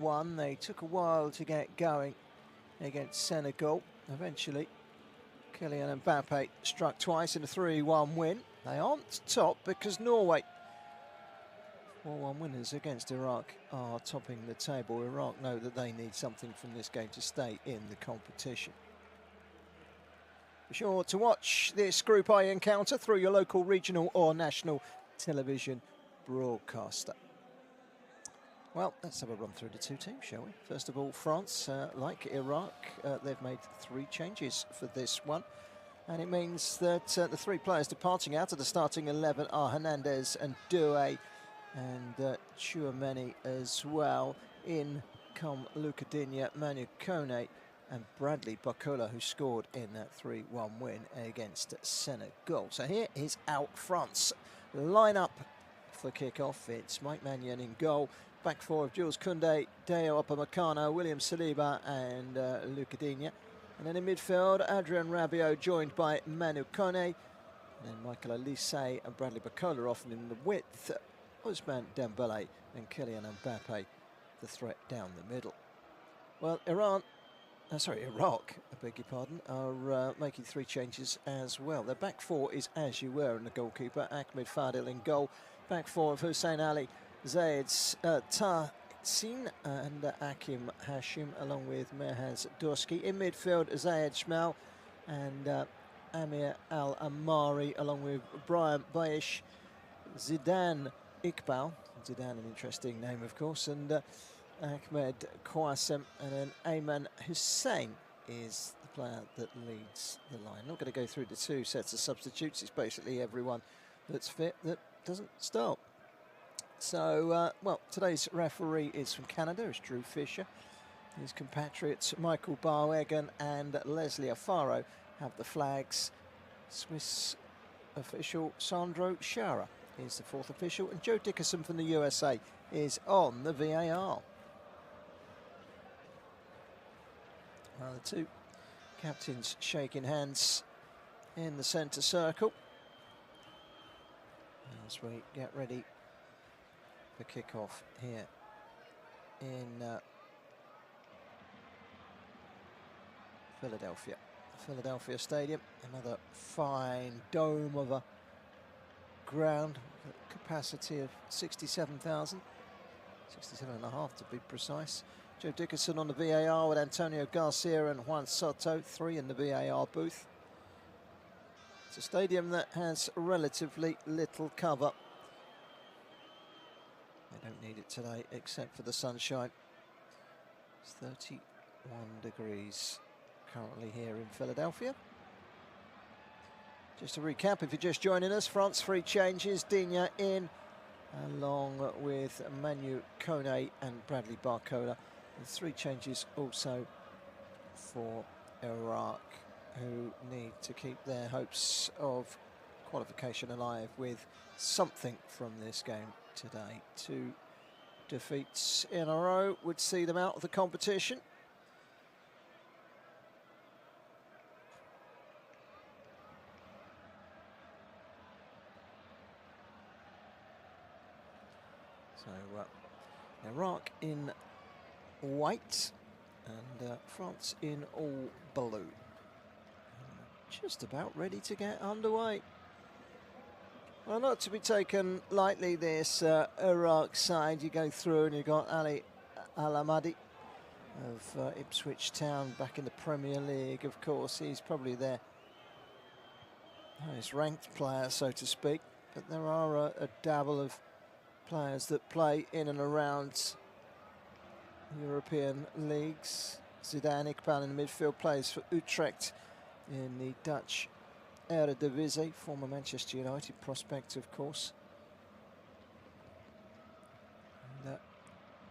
3-1. They took a while to get going against Senegal. Eventually, Kylian Mbappe struck twice in a 3-1 win. They aren't top because Norway, 4-1 winners against Iraq, are topping the table. Iraq know that they need something from this game to stay in the competition. Be sure to watch this Group I encounter through your local, regional or national television broadcaster. Well, let's have a run through the two teams, shall we? First of all, France, like Iraq, they've made 3 changes for this one. And it means that the 3 players departing out of the starting 11 are Hernandez and Doué and Tchouameni as well. In come Luca Digne, Manu Kone and Bradley Barcola, who scored in that 3-1 win against Senegal. So here is our France lineup for kick-off. It's Mike Maignan in goal. Back 4 of Jules Koundé, Deo Upamecano, William Saliba and Luca Digne. And then in midfield, Adrien Rabiot joined by Manu Kone. And then Michael Olise and Bradley Barcola off in the width. Ousmane Dembele and Kylian Mbappe, the threat down the middle. Well, Iraq, I beg your pardon, are making 3 changes as well. Their back 4 is as you were, in the goalkeeper, Ahmed Fadil in goal. Back 4 of Hussein Ali, Zayed Tahsin and Akim Hashim, along with Mehaz Dorski. In midfield, Zayed Shmal and Amir Al-Amari, along with Brian Bayish, Zidane Iqbal. Zidane, an interesting name, of course, and Ahmed Kouassem, and then Ayman Hussein is the player that leads the line. Not going to go through the 2 sets of substitutes. It's basically everyone that's fit that doesn't start. So, well, today's referee is from Canada. It's Drew Fisher. His compatriots Michael Barwegan and Leslie Afaro have the flags. Swiss official Sandro Schara is the 4th official, and Joe Dickerson from the USA is on the VAR. Well, the 2 captains shaking hands in the centre circle as we get ready for kick-off here in Philadelphia Stadium. Another fine dome of a ground, capacity of 67,000, 67.5 to be precise. Joe Dickerson on the VAR with Antonio Garcia and Juan Soto, 3 in the VAR booth. It's a stadium that has relatively little cover. They don't need it today except for the sunshine. It's 31 degrees currently here in Philadelphia. Just to recap, if you're just joining us, France 3 changes, Digne in, along with Manu Kone and Bradley Barcola. And 3 changes also for Iraq, who need to keep their hopes of qualification alive with something from this game today. 2 defeats in a row would see them out of the competition. So Iraq in white and France in all blue. Just about ready to get underway. Well, not to be taken lightly, this Iraq side. You go through and you've got Ali Al-Amadi of Ipswich Town back in the Premier League, of course. He's probably their highest ranked player, so to speak. But there are a dabble of players that play in and around European leagues. Zidane Iqbal in the midfield plays for Utrecht in the Dutch Eredivisie, former Manchester United prospect, of course. And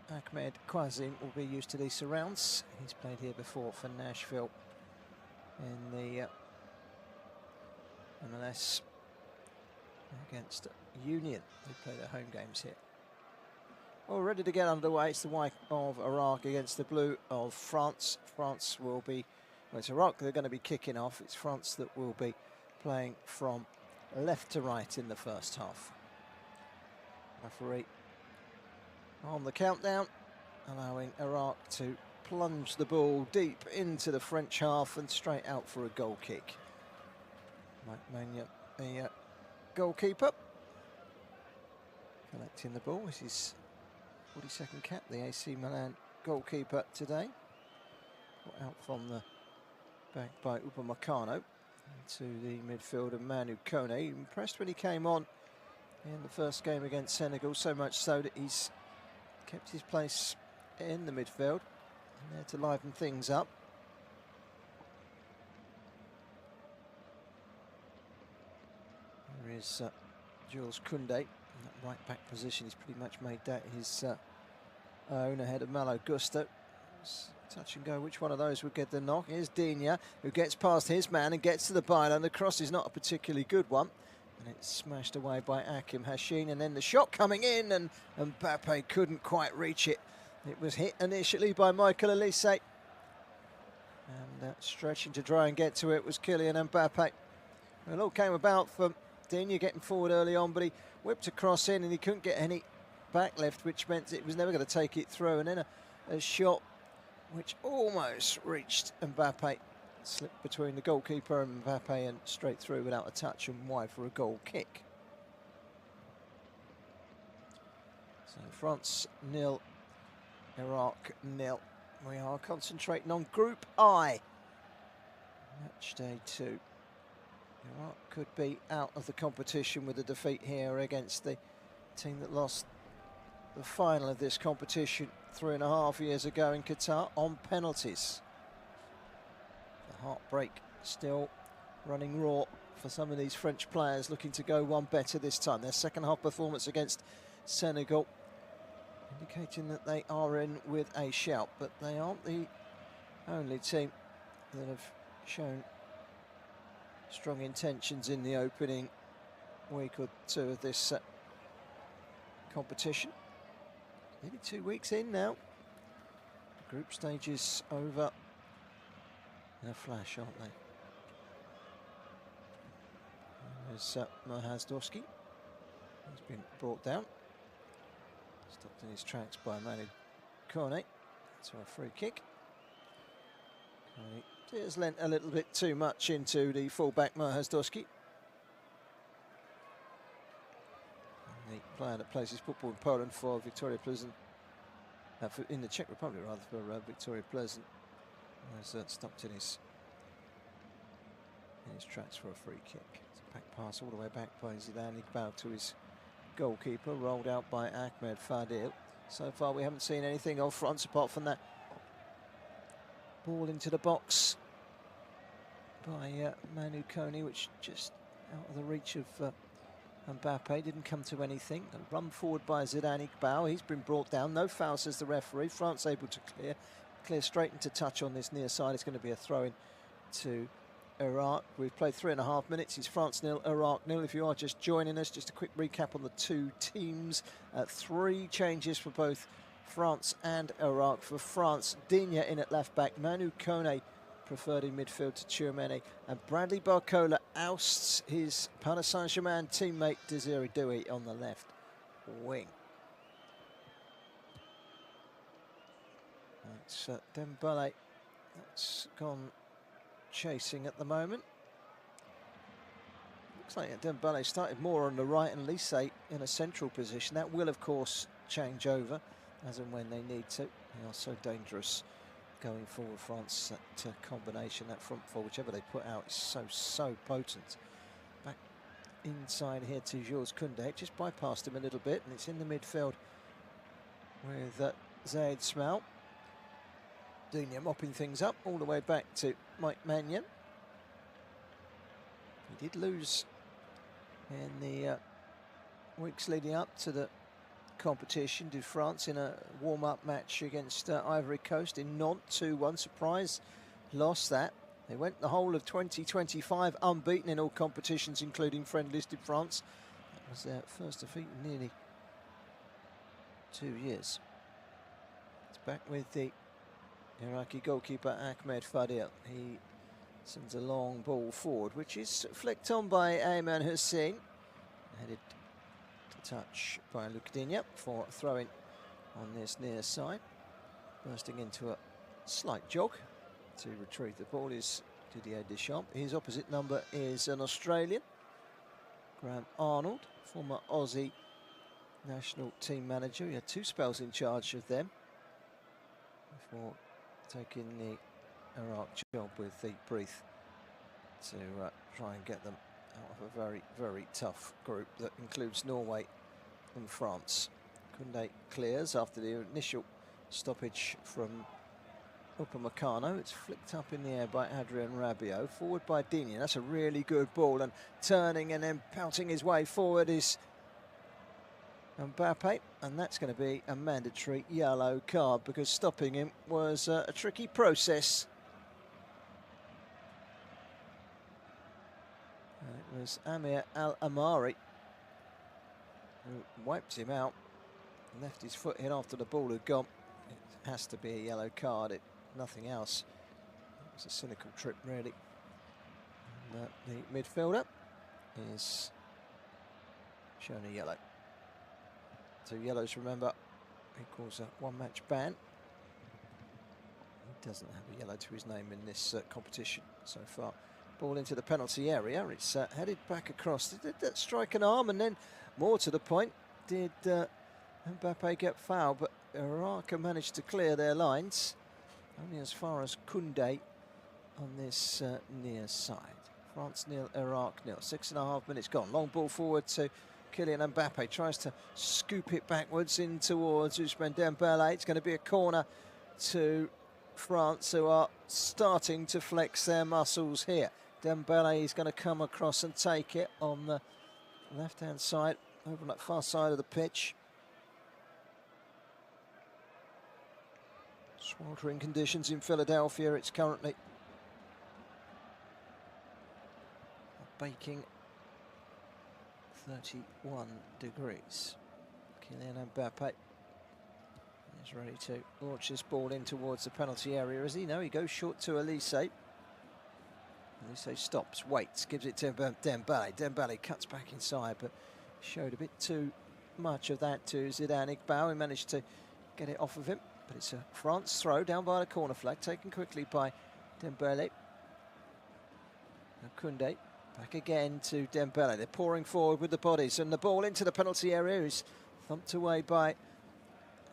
Ahmed Kouassem will be used to these surrounds. He's played here before for Nashville in the MLS against Union. They play their home games here. Well, ready to get underway. It's the white of Iraq against the blue of France. France will be, well, it's Iraq they're going to be kicking off. It's France that will be playing from left to right in the first half. Referee on the countdown, allowing Iraq to plunge the ball deep into the French half and straight out for a goal kick. Mike Maignan, the goalkeeper, collecting the ball. This is 42nd cap, the AC Milan goalkeeper today. Put out from the back by Upamecano to the midfielder Manu Kone. Impressed when he came on in the first game against Senegal, so much so that he's kept his place in the midfield and there to liven things up. There is Jules Koundé in that right back position. He's pretty much made that his own ahead of Malo Gusto. Touch and go, which one of those would get the knock? Here's Digne, who gets past his man and gets to the byline. The cross is not a particularly good one, and it's smashed away by Hakim Hashim, and then the shot coming in, and Mbappe couldn't quite reach it. It was hit initially by Michael Olise, and stretching to try and get to it was Kylian Mbappe. It all came about from Digne getting forward early on, but he whipped a cross in and he couldn't get any back left, which meant it was never going to take it through, and then a shot which almost reached Mbappe, slipped between the goalkeeper and Mbappe and straight through without a touch and wide for a goal kick. So France 0, Iraq 0. We are concentrating on Group I, match day 2. Iraq could be out of the competition with a defeat here against the team that lost the final of this competition 3.5 years ago in Qatar on penalties. The heartbreak still running raw for some of these French players looking to go one better this time. Their second half performance against Senegal indicating that they are in with a shout, but they aren't the only team that have shown strong intentions in the opening week or two of this competition. Nearly 2 weeks in now. The group stage is over in a flash, aren't they? There's Mahazdowski. He's been brought down. Stopped in his tracks by Manu Kone. To a free kick. He has lent a little bit too much into the fullback Mahazdowski. The player that plays his football in Poland for Victoria Pleasant, in the Czech Republic rather, for Victoria Pleasant, has stopped in his tracks for a free kick. It's a back pass all the way back by Zidane Iqbal to his goalkeeper, rolled out by Ahmed Fadil. So far we haven't seen anything of France apart from that ball into the box by Manu Kone, which just out of the reach of Mbappe, didn't come to anything. A run forward by Zidane Iqbal. He's been brought down. No foul, says the referee. France able to clear straight into touch on this near side. It's going to be a throw-in to Iraq. We've played 3.5 minutes. It's France 0, Iraq 0. If you are just joining us, just a quick recap on the two teams. 3 changes for both France and Iraq. For France, Digne in at left back, Manu Kone preferred in midfield to Tchouameni, and Bradley Barcola ousts his Paris Saint-Germain teammate Desiree Doué on the left wing. That's Dembele. That's gone chasing at the moment. Looks like Dembele started more on the right and Olise in a central position. That will, of course, change over as and when they need to. They are so dangerous going forward. France, that combination, that front four, whichever they put out, is so potent. Back inside here to Jules Koundé, just bypassed him a little bit, and it's in the midfield with Zaid Smail. Digne mopping things up all the way back to Mike Maignan. He did lose in the weeks leading up to the competition, did France, in a warm-up match against Ivory Coast in Nantes, 2-1. Surprise loss that. They went the whole of 2025 unbeaten in all competitions, including friendlies, did France. That was their first defeat in nearly 2 years. It's back with the Iraqi goalkeeper Ahmed Fadil. He sends a long ball forward, which is flicked on by Ayman Hussein. Headed to touch by Luc Digne for a throw-in on this near side. bursting into a slight jog to retrieve the ball is Didier Deschamps. His opposite number is an Australian, Graham Arnold, former Aussie national team manager. He had 2 spells in charge of them before taking the Iraq job with the Breath to try and get them out of a very, very tough group that includes Norway and France. Koundé clears after the initial stoppage from Upamecano. It's flicked up in the air by Adrien Rabiot, forward by Digne. That's a really good ball, and turning and then pouting his way forward is Mbappe, and that's going to be a mandatory yellow card because stopping him was a tricky process. And it was Amir Al Amari who wiped him out, left his foot in after the ball had gone. It has to be a yellow card, nothing else. It was a cynical trip, really. And, the midfielder is shown a yellow. 2 yellows, remember, equals a 1-match ban. He doesn't have a yellow to his name in this competition so far. Ball into the penalty area. It's headed back across. Did that strike an arm? And then, more to the point, did Mbappe get fouled? But Iraq managed to clear their lines. Only as far as Koundé on this near side. France nil, Iraq nil. 6.5 minutes gone. Long ball forward to Kylian Mbappe. Tries to scoop it backwards in towards Ousmane Dembele. It's going to be a corner to France, who are starting to flex their muscles here. Dembele is going to come across and take it on the left-hand side, over on that far side of the pitch. Sweltering conditions in Philadelphia. It's currently baking 31 degrees. Kylian Mbappe is ready to launch this ball in towards the penalty area. As he know, he goes short to Elise. Elise stops, waits, gives it to Dembele. Dembele cuts back inside, but showed a bit too much of that to Zidane Iqbal. He managed to get it off of him, but it's a France throw down by the corner flag, taken quickly by Dembele. And Koundé back again to Dembele. They're pouring forward with the bodies, and the ball into the penalty area is thumped away by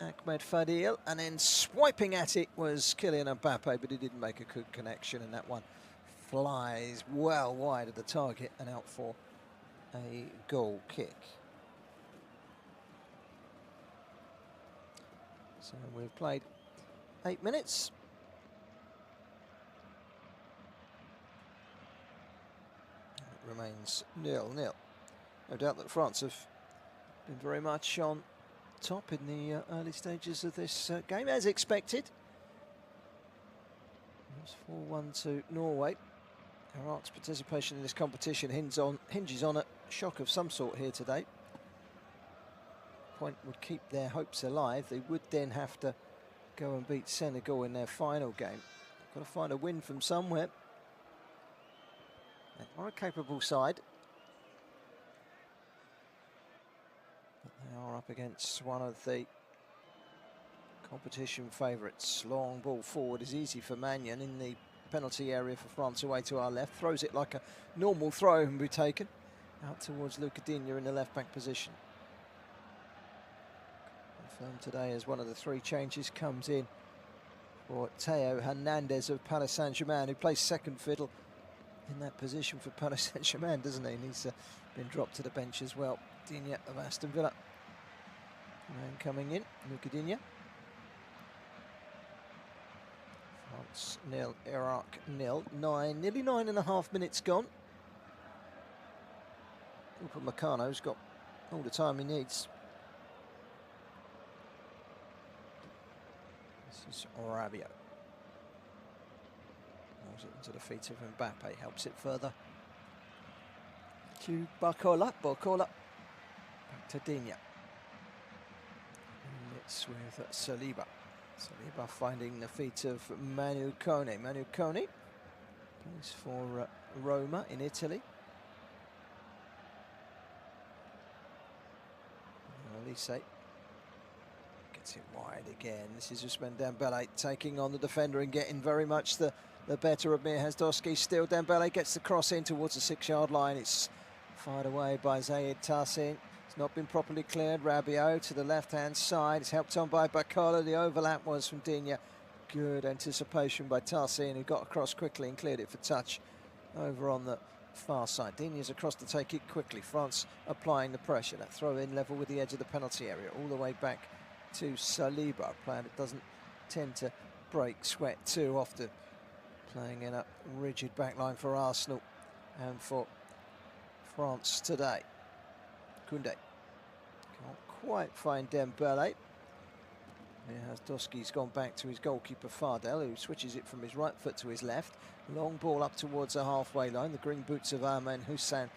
Ahmed Fadil, and then swiping at it was Kylian Mbappe, but he didn't make a good connection, and that one flies well wide of the target and out for a goal kick. So we've played 8 minutes. It remains 0-0. No doubt that France have been very much on top in the early stages of this game, as expected. It's 4-1 to Norway. Iraq's participation in this competition hinges on a shock of some sort here today. Point would keep their hopes alive. They would then have to go and beat Senegal in their final game. Got to find a win from somewhere. They are a capable side, but they are up against one of the competition favourites. Long ball forward is easy for Magnan in the penalty area for France, away to our left. Throws it like a normal throw and be taken out towards Luca Digne in the left back position. Confirmed today as one of the 3 changes. Comes in for Theo Hernandez of Paris Saint-Germain, who plays second fiddle in that position for Paris Saint-Germain, doesn't he? And he's been dropped to the bench as well. Digne of Aston Villa. And coming in, Luca Digne. France nil, Iraq nil. Nearly 9.5 minutes gone. Upamecano's got all the time he needs. This is Rabiot. Rolls it into the feet of Mbappe, helps it further to Barcola. Back to Digne. And it's with Saliba. Saliba finding the feet of Manu Kone. Manu Kone plays for Roma in Italy. Elise gets Gets it wide again. This is Ousmane Dembele taking on the defender and getting very much the better of Mir Hazdowski. Still Dembele gets the cross in towards the 6-yard line. It's fired away by Zayed Tahsin. It's not been properly cleared. Rabiot to the left-hand side. It's helped on by Bakola. The overlap was from Digne. Good anticipation by Tahsin, who got across quickly and cleared it for touch over on the far side. Digne's across to take it quickly. France applying the pressure. That throw in level with the edge of the penalty area, all the way back to Saliba, a player that doesn't tend to break sweat too often. Playing in a rigid backline for Arsenal and for France today. Koundé can't quite find Dembele. Hazdowski's gone back to his goalkeeper Fardel, who switches it from his right foot to his left. Long ball up towards the halfway line. The green boots of Ahmed Hussein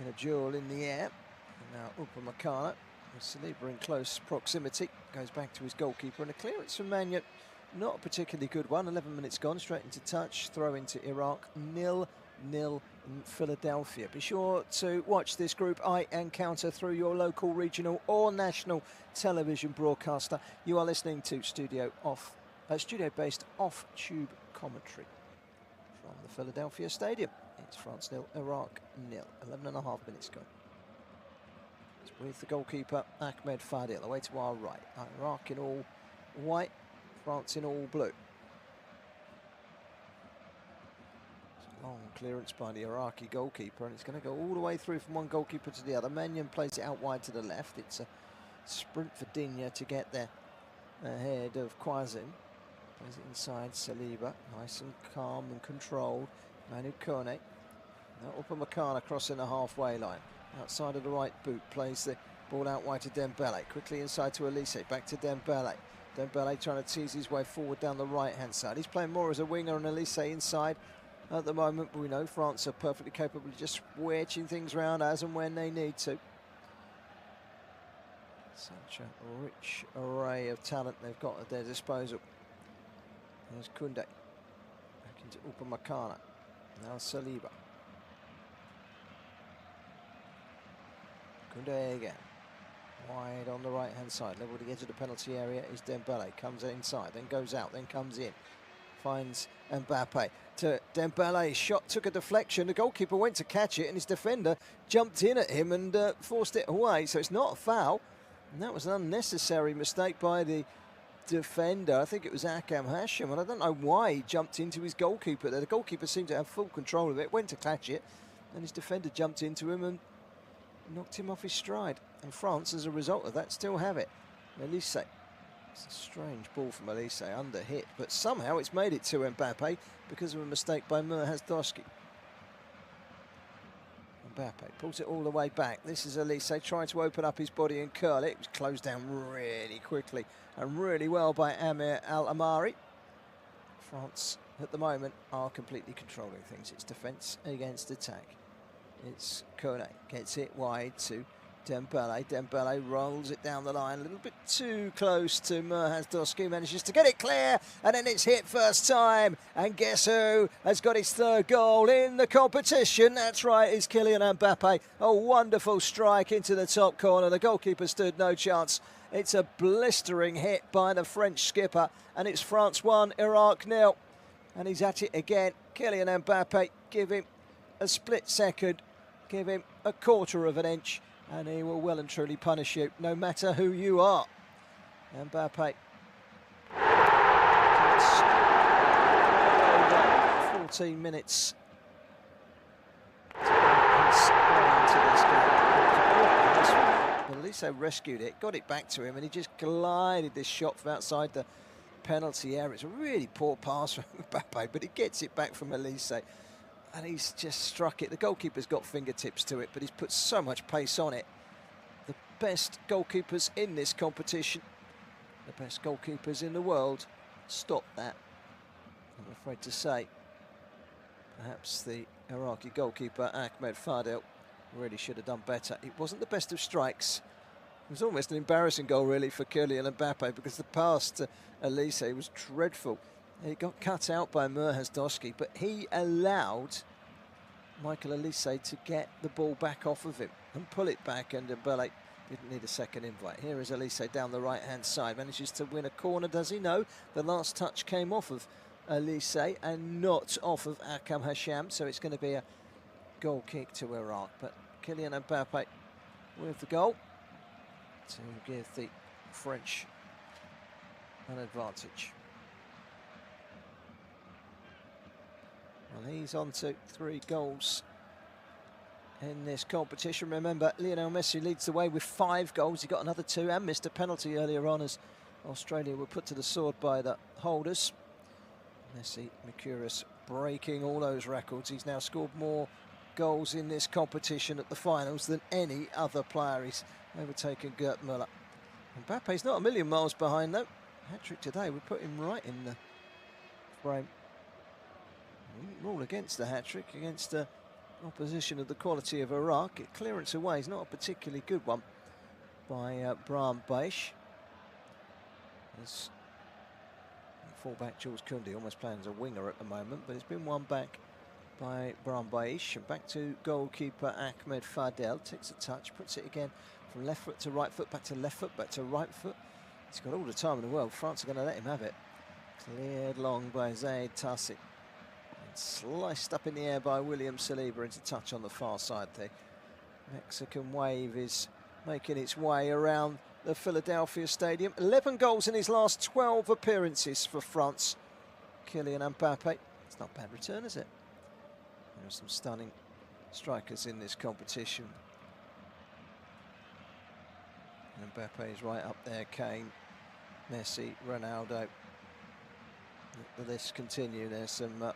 in a duel in the air. And now Upamecano with Saliba in close proximity. Goes back to his goalkeeper, and a clearance from Maignan. Not a particularly good one. 11 minutes gone, straight into touch. Throw into Iraq. 0-0 in Philadelphia. Be sure to watch this Group I encounter through your local, regional or national television broadcaster. You are listening to studio-based off-tube commentary from the Philadelphia Stadium. It's France 0, Iraq 0. 11.5 minutes gone. It's with the goalkeeper Ahmed Fardel away to our right. Iraq in all white, France in all blue. Long clearance by the Iraqi goalkeeper, and it's going to go all the way through from one goalkeeper to the other. Maignan plays it out wide to the left. It's a sprint for Digne to get there ahead of Quassim. Plays it inside Saliba, nice and calm and controlled. Manu Kone. Now Upamecano crossing the halfway line. Outside of the right boot, plays the ball out wide to Dembele. Quickly inside to Elise, back to Dembele. Dembele trying to tease his way forward down the right-hand side. He's playing more as a winger, and Elise inside at the moment, but we know France are perfectly capable of just wedging things around as and when they need to. Such a rich array of talent they've got at their disposal. There's Koundé. Back into Upamecano. Now Saliba. Koundé again. Wide on the right-hand side. Level with the edge of the penalty area is Dembele. Comes inside, then goes out, then comes in. Finds Mbappe to Dembele. Shot took a deflection. The goalkeeper went to catch it, and his defender jumped in at him and forced it away. So it's not a foul. And that was an unnecessary mistake by the defender. I think it was Akam Hashim, and I don't know why he jumped into his goalkeeper there. The goalkeeper seemed to have full control of it, went to catch it, and his defender jumped into him and knocked him off his stride. And France, as a result of that, still have it. Elise. It's a strange ball from Elise, under hit, but somehow it's made it to Mbappe because of a mistake by Mir Hazdowski. Mbappe pulls it all the way back. This is Elise trying to open up his body and curl it. It was closed down really quickly and really well by Amir Al Amari. France at the moment are completely controlling things. It's defence against attack. It's Kone, gets it wide to Dembele. Dembele rolls it down the line a little bit too close to Mir Hazdowski, manages to get it clear, and then it's hit first time. And guess who has got his third goal in the competition? That's right, it's Kylian Mbappe. A wonderful strike into the top corner. The goalkeeper stood no chance. It's a blistering hit by the French skipper, and it's France 1, Iraq 0. And he's at it again. Kylian Mbappe, give him a split second, give him a quarter of an inch, and he will well and truly punish you, no matter who you are. Mbappe. 14 minutes. Elise rescued it, got it back to him, and he just glided this shot from outside the penalty area. It's a really poor pass from Mbappe, but he gets it back from Elise. And he's just struck it. The goalkeeper's got fingertips to it, but he's put so much pace on it. The best goalkeepers in this competition, the best goalkeepers in the world, stop that. I'm afraid to say. Perhaps the Iraqi goalkeeper, Ahmed Fardel, really should have done better. It wasn't the best of strikes. It was almost an embarrassing goal, really, for Kylian Mbappe, because the pass to Elise was dreadful. He got cut out by Mir Hazdowski, but he allowed Michael Elise to get the ball back off of him and pull it back, and Dembele Didn't need a second invite. Here is Elise down the right-hand side. Manages to win a corner, does he? No. The last touch came off of Elise and not off of Akam Hasham, so it's going to be a goal kick to Iraq. But Kylian Mbappe with the goal to give the French an advantage. Well, he's on to 3 goals in this competition. Remember, Lionel Messi leads the way with 5 goals. He got another 2 and missed a penalty earlier on as Australia were put to the sword by the holders. Messi Mercurius breaking all those records. He's now scored more goals in this competition at the finals than any other player. He's overtaken Gerd Müller. Mbappe's not a million miles behind though. Hat-trick today would put him right in the frame. Rule against the hat-trick, against opposition of the quality of Iraq. Clearance away is not a particularly good one by Brahim Baich. As fullback Jules Koundé almost playing as a winger at the moment, but it's been won back by Brahim Baich. And back to goalkeeper Ahmed Fadel. Takes a touch, puts it again from left foot to right foot, back to left foot, back to right foot. He's got all the time in the world. France are going to let him have it. Cleared long by Zaid Tassi. Sliced up in the air by William Saliba into touch on the far side there. Mexican wave is making its way around the Philadelphia Stadium. 11 goals in his last 12 appearances for France. Kylian Mbappe. It's not a bad return, is it? There are some stunning strikers in this competition. And Mbappe is right up there. Kane, Messi, Ronaldo. The list continue. There's some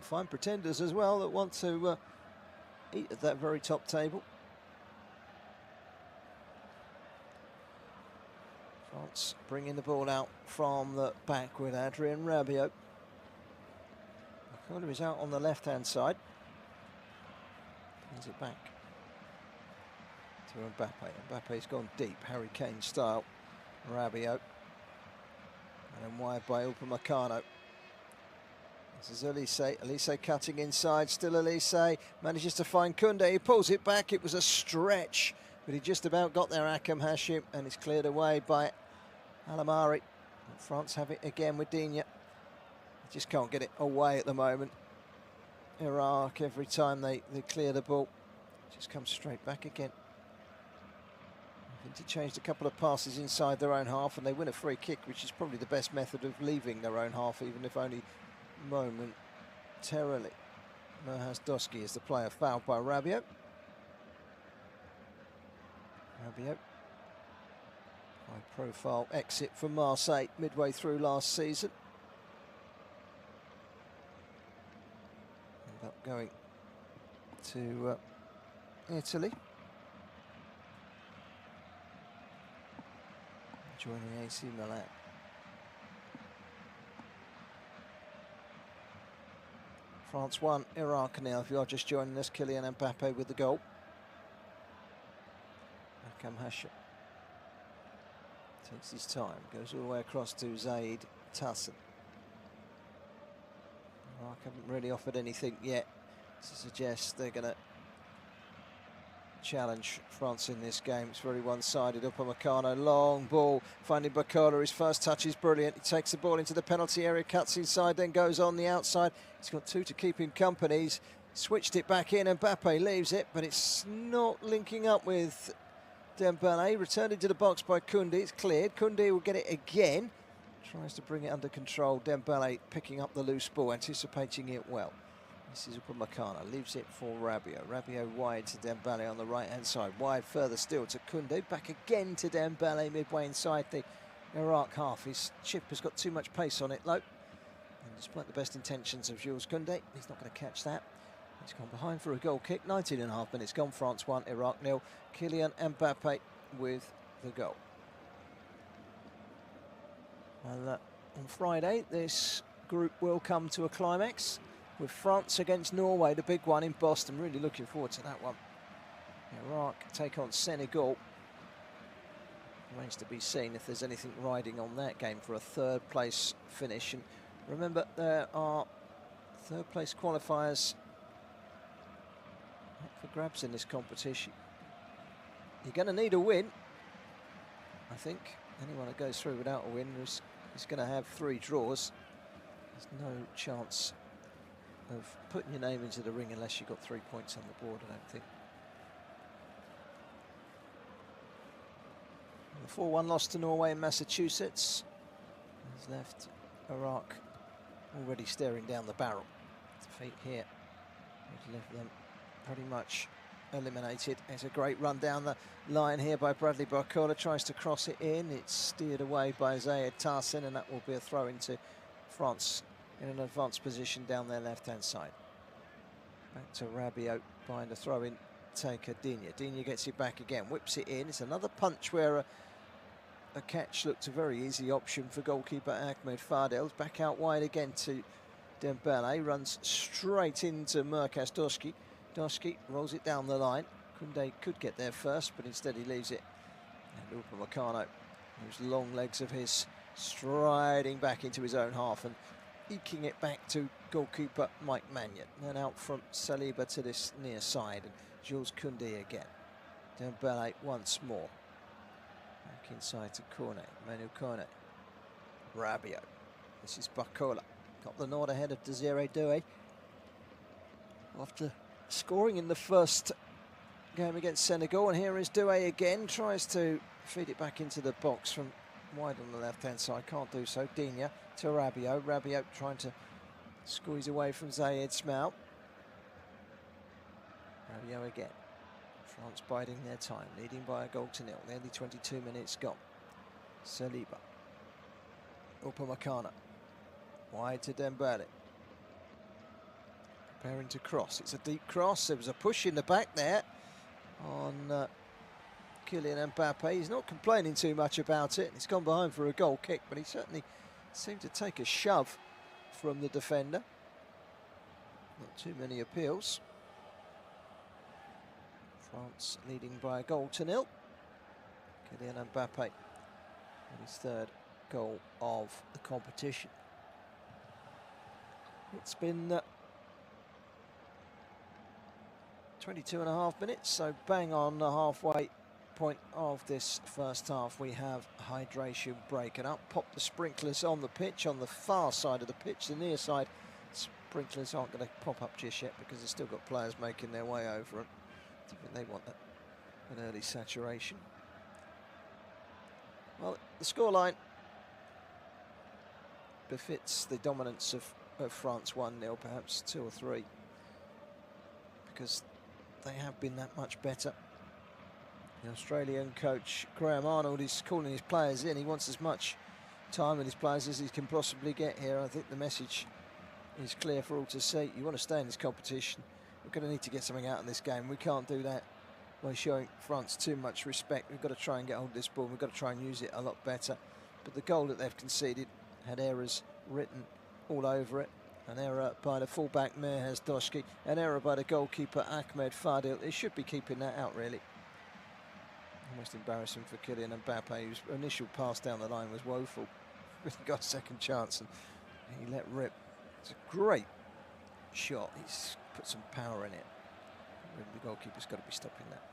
fine pretenders as well that want to eat at that very top table. France bringing the ball out from the back with Adrien Rabiot. Bacola is out on the left-hand side. Brings it back to Mbappe. Mbappe's gone deep, Harry Kane style. Rabiot. And then wide by Upamecano. This is Elise. Elise cutting inside. Still Elise. Manages to find Koundé. He pulls it back. It was a stretch, but he just about got there, Akam Hashim, and it's cleared away by Alamari. France have it again with Digne. Just can't get it away at the moment. Iraq, every time they clear the ball, just comes straight back again. Interchanged a couple of passes inside their own half, and they win a free kick, which is probably the best method of leaving their own half, even if only momentarily. Merhas Doski is the player fouled by Rabiot. Rabiot, high-profile exit from Marseille midway through last season. Ended up going to Italy. Joining AC Milan. France 1, Iraq nil. If you are just joining us, Kylian Mbappe with the goal. Akam Hashim takes his time, goes all the way across to Zaid Tassin. Iraq haven't really offered anything yet to suggest they're going to challenge France in this game. It's very one-sided. Upamecano, long ball, finding Bacola. His first touch is brilliant. He takes the ball into the penalty area, cuts inside, then goes on the outside. He's got 2 to keep him company. He's switched it back in, and Mbappe leaves it, but it's not linking up with Dembele. Returned into the box by Koundé. It's cleared. Koundé will get it again. Tries to bring it under control. Dembele picking up the loose ball, anticipating it well. This is Upamecano, leaves it for Rabiot. Rabiot wide to Dembele on the right-hand side. Wide further still to Koundé. Back again to Dembele midway inside the Iraq half. His chip has got too much pace on it, low. And despite the best intentions of Jules Koundé, he's not going to catch that. He's gone behind for a goal kick. 19.5 minutes gone. France 1, Iraq 0. Kylian Mbappe with the goal. And on Friday, this group will come to a climax, with France against Norway, the big one in Boston. Really looking forward to that one. Iraq take on Senegal. Remains to be seen if there's anything riding on that game for a third place finish. And remember, there are third place qualifiers for grabs in this competition. You're going to need a win. I think anyone that goes through without a win is going to have 3 draws. There's no chance of putting your name into the ring unless you've got 3 points on the board, I don't think. The 4-1 loss to Norway in Massachusetts has left Iraq already staring down the barrel. Defeat here would leave them pretty much eliminated. It's a great run down the line here by Bradley Barcola. Tries to cross it in. It's steered away by Zayed Tarsin, and that will be a throw into France in an advanced position down their left-hand side. Back to Rabiot behind a throw-in taker, Digne. Digne gets it back again, whips it in. It's another punch where a catch looked a very easy option for goalkeeper Ahmed Fadel. Back out wide again to Dembele. Runs straight into Merkas Doski. Doski rolls it down the line. Koundé could get there first, but instead he leaves it. And Upamecano, those long legs of his, striding back into his own half and eking it back to goalkeeper Mike Maignan. Then out from Saliba to this near side, and Jules Koundé again. Dembele once more. Back inside to Cornet, Manu Cornet. Rabiot. This is Barcola. Got the nod ahead of Desiré Doué. After scoring in the first game against Senegal, and here is Doué again. Tries to feed it back into the box from wide on the left-hand side. Can't do so. Digne to Rabiot. Rabiot trying to squeeze away from Zayed Smail. Rabiot again. France biding their time, leading by a goal to nil. Nearly 22 minutes gone. Saliba. Upamecano. Wide to Dembele. Preparing to cross. It's a deep cross. There was a push in the back there on Kylian Mbappe. He's not complaining too much about it. He's gone behind for a goal kick, but he certainly seemed to take a shove from the defender. Not too many appeals. France leading by a goal to nil. Kylian Mbappe with his 3rd goal of the competition. It's been 22.5 minutes, so bang on the halfway point of this first half. We have a hydration break, and up pop the sprinklers on the pitch, on the far side of the pitch. The near side sprinklers aren't going to pop up just yet because they've still got players making their way over it. I think they want an early saturation. Well, the scoreline befits the dominance of France. 1-0, perhaps 2 or 3, because they have been that much better. The Australian coach Graham Arnold is calling his players in. He wants as much time with his players as he can possibly get here. I think the message is clear for all to see. You want to stay in this competition, we're going to need to get something out of this game. We can't do that by showing France too much respect. We've got to try and get hold of this ball. We've got to try and use it a lot better. But the goal that they've conceded had errors written all over it. An error by the fullback Merkas Doski, an error by the goalkeeper Ahmed Fadel. He should be keeping that out, really. Almost embarrassing for Kylian Mbappe, whose initial pass down the line was woeful. He got a second chance and he let rip. It's a great shot. He's put some power in it. The goalkeeper's got to be stopping that.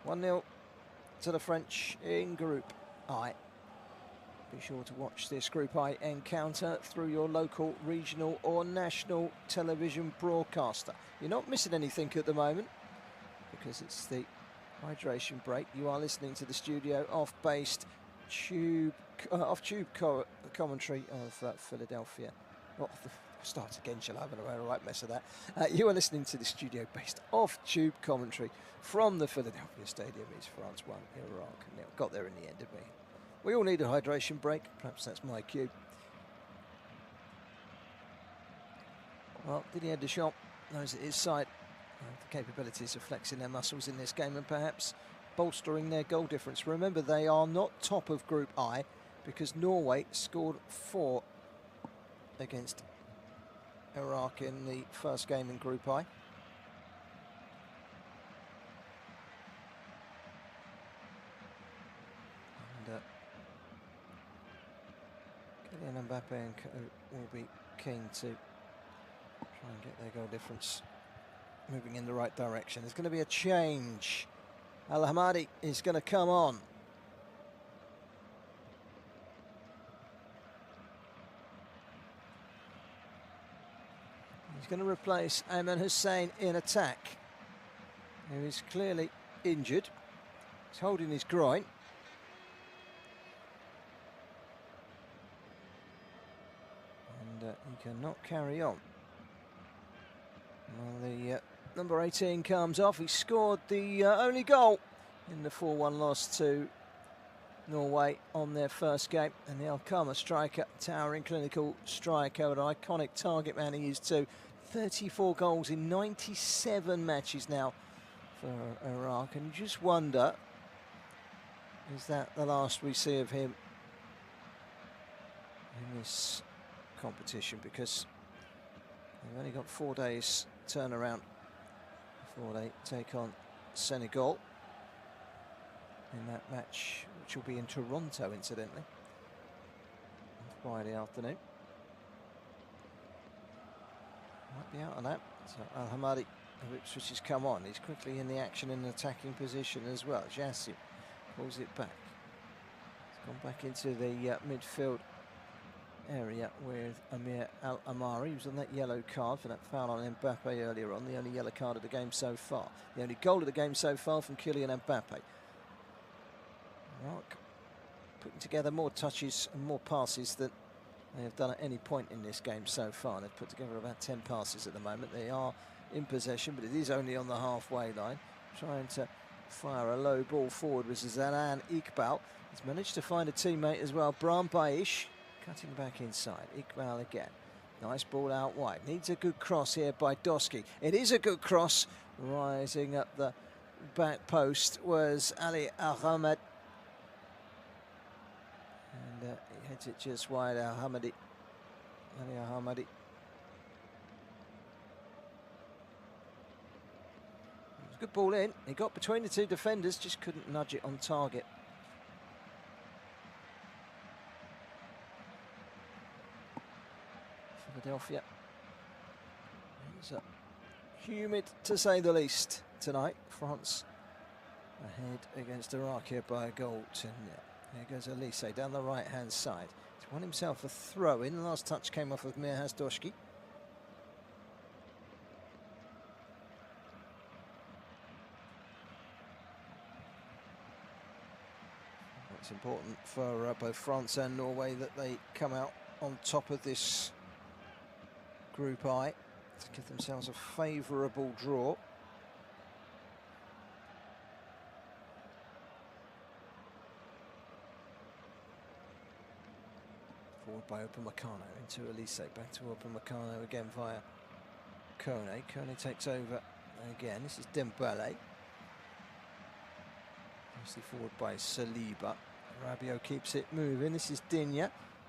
1-0 to the French in Group I. Be sure to watch this Group I encounter through your local, regional or national television broadcaster. You're not missing anything at the moment because it's the hydration break. You are listening to the studio off-based tube commentary of Philadelphia. Well, start again, shall I? I'm going to have a right mess of that. You are listening to the studio-based off-tube commentary from the Philadelphia Stadium. It's France 1, Iraq 0. Got there in the end, didn't we? We all need a hydration break. Perhaps that's my cue. Well, Didier Deschamps knows that his side have the capabilities of flexing their muscles in this game and perhaps bolstering their goal difference. Remember, they are not top of Group I because Norway scored 4 against Iraq in the first game in Group I. And Kylian Mbappe and co will be keen to try and get their goal difference moving in the right direction. There's going to be a change. Al Hamadi is going to come on. He's going to replace Ayman Hussein in attack, who is clearly injured. He's holding his groin. And he cannot carry on. Well, the number 18 comes off. He scored the only goal in the 4-1 loss to Norway on their first game. And the Alkmaar striker, towering clinical striker, an iconic target man he is too. 34 goals in 97 matches now for Iraq. And you just wonder, is that the last we see of him in this competition? Because they've only got 4 days turnaround before they take on Senegal in that match, which will be in Toronto, incidentally, on Friday afternoon. Might be out on that. So Al Hamadi of Ipswich has come on. He's quickly in the action in an attacking position as well. Jassim pulls it back. He's gone back into the midfield area with Amir Al Amari. He was on that yellow card for that foul on Mbappe earlier on. The only yellow card of the game so far. The only goal of the game so far from Kylian Mbappe. Iraq putting together more touches and more passes than they have done at any point in this game so far. They've put together about 10 passes at the moment. They are in possession, but it is only on the halfway line. Trying to fire a low ball forward with Zalan Iqbal. He's managed to find a teammate as well, Bram Baish, cutting back inside. Iqbal again. Nice ball out wide. Needs a good cross here by Doski. It is a good cross. Rising up the back post was Ali Ahmed. And he heads it just wide. Ali Ahmadi. Good ball in. He got between the two defenders, just couldn't nudge it on target. Philadelphia. It's humid to say the least tonight. France ahead against Iraq here by a goal to nil. There goes Elise down the right-hand side. He's won himself a throw-in. The last touch came off of Mirhaz Doshki. It's important for both France and Norway that they come out on top of this Group I to give themselves a favourable draw. Forward by Upamecano into Elise, back to Upamecano again via Kone. Kone takes over again. This is Dembele. Mostly forward by Saliba. Rabiot keeps it moving. This is Digne.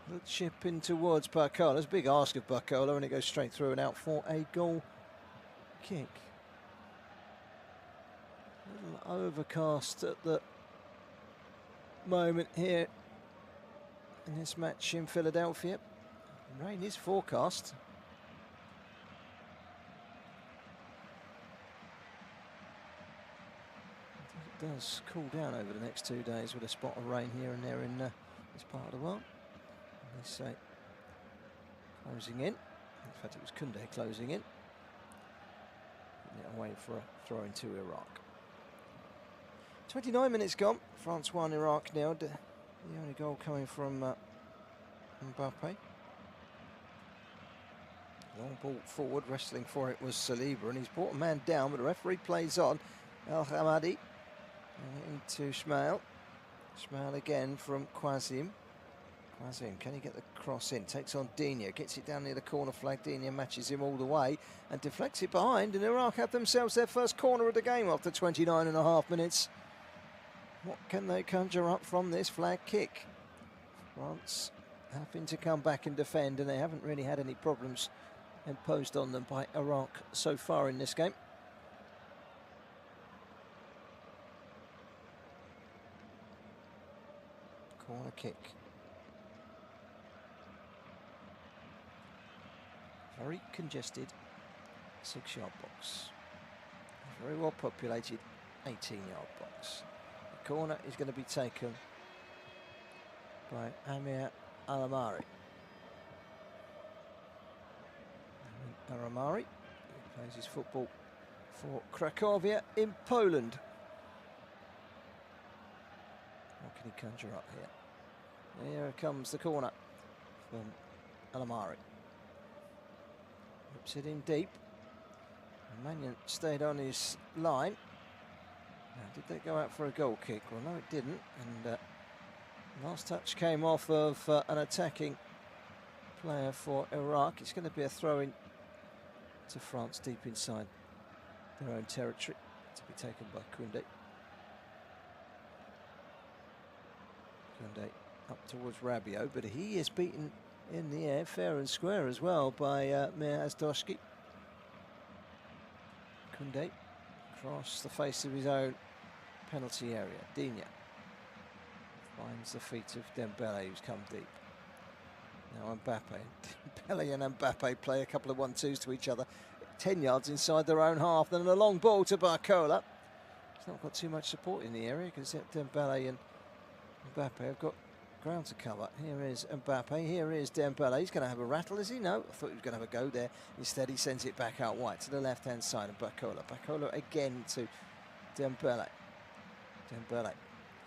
Little chip in towards Barcola. It's a big ask of Barcola, and it goes straight through and out for a goal kick. A little overcast at the moment here in this match in Philadelphia. Rain is forecast. It does cool down over the next 2 days with a spot of rain here and there in this part of the world. They say closing in. In fact, it was Koundé closing in. Putting it away for a throw into Iraq. 29 minutes gone. France 1, Iraq nil. The only goal coming from Mbappe. Long ball forward, wrestling for it was Saliba, and he's brought a man down, but the referee plays on. Al Hamadi into Ismail. Ismail again from Quasim. Quasim, can he get the cross in? Takes on Digne, gets it down near the corner flag. Digne matches him all the way and deflects it behind, and Iraq have themselves their first corner of the game after 29.5 minutes. What can they conjure up from this flag kick? France having to come back and defend, and they haven't really had any problems imposed on them by Iraq so far in this game. Corner kick. Very congested 6-yard box. A very well populated 18-yard box. The corner is going to be taken by Amir Alamari. Alamari, who plays his football for Cracovia in Poland. What can he conjure up here? Here comes the corner from Alamari. Whips it in deep. Mannion stayed on his line. Now, did they go out for a goal kick? Well, no, it didn't. And last touch came off of an attacking player for Iraq. It's going to be a throw-in to France deep inside their own territory, to be taken by Koundé. Koundé up towards Rabiot, but he is beaten in the air fair and square as well by Mir Azdoshki. Koundé across the face of his own penalty area. Digne finds the feet of Dembele, who's come deep. Now Mbappe. Dembele and Mbappe play a couple of 1-2s to each other. 10 yards inside their own half, then a long ball to Barcola. He's not got too much support in the area because Dembele and Mbappe have got ground to cover. Here is Mbappe, here is Dembele. He's going to have a rattle, is he? No, I thought he was going to have a go there. Instead, he sends it back out wide to the left-hand side of Barcola. Barcola again to Dembele. Dembele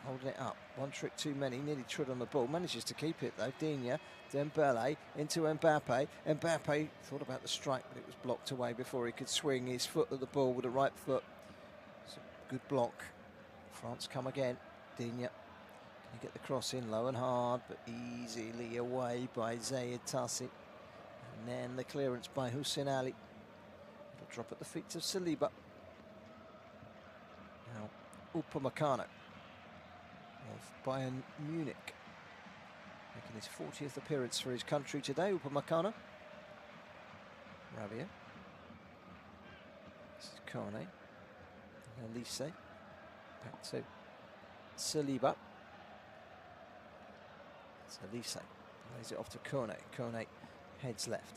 holding it up. One trick too many, nearly trod on the ball. Manages to keep it, though. Digne, Dembele into Mbappe. Mbappe thought about the strike, but it was blocked away before he could swing his foot at the ball with the right foot. It's a good block. France come again. Digne. You get the cross in low and hard, but easily away by Zayed Tassi. And then the clearance by Hussein Ali. It'll drop at the feet of Saliba. Now, Upamecano of Bayern Munich, making his 40th appearance for his country today. Upamecano. Rabiot. This is Kone. Elise. Back to Saliba. Elise lays it off to Kone. Kone heads left.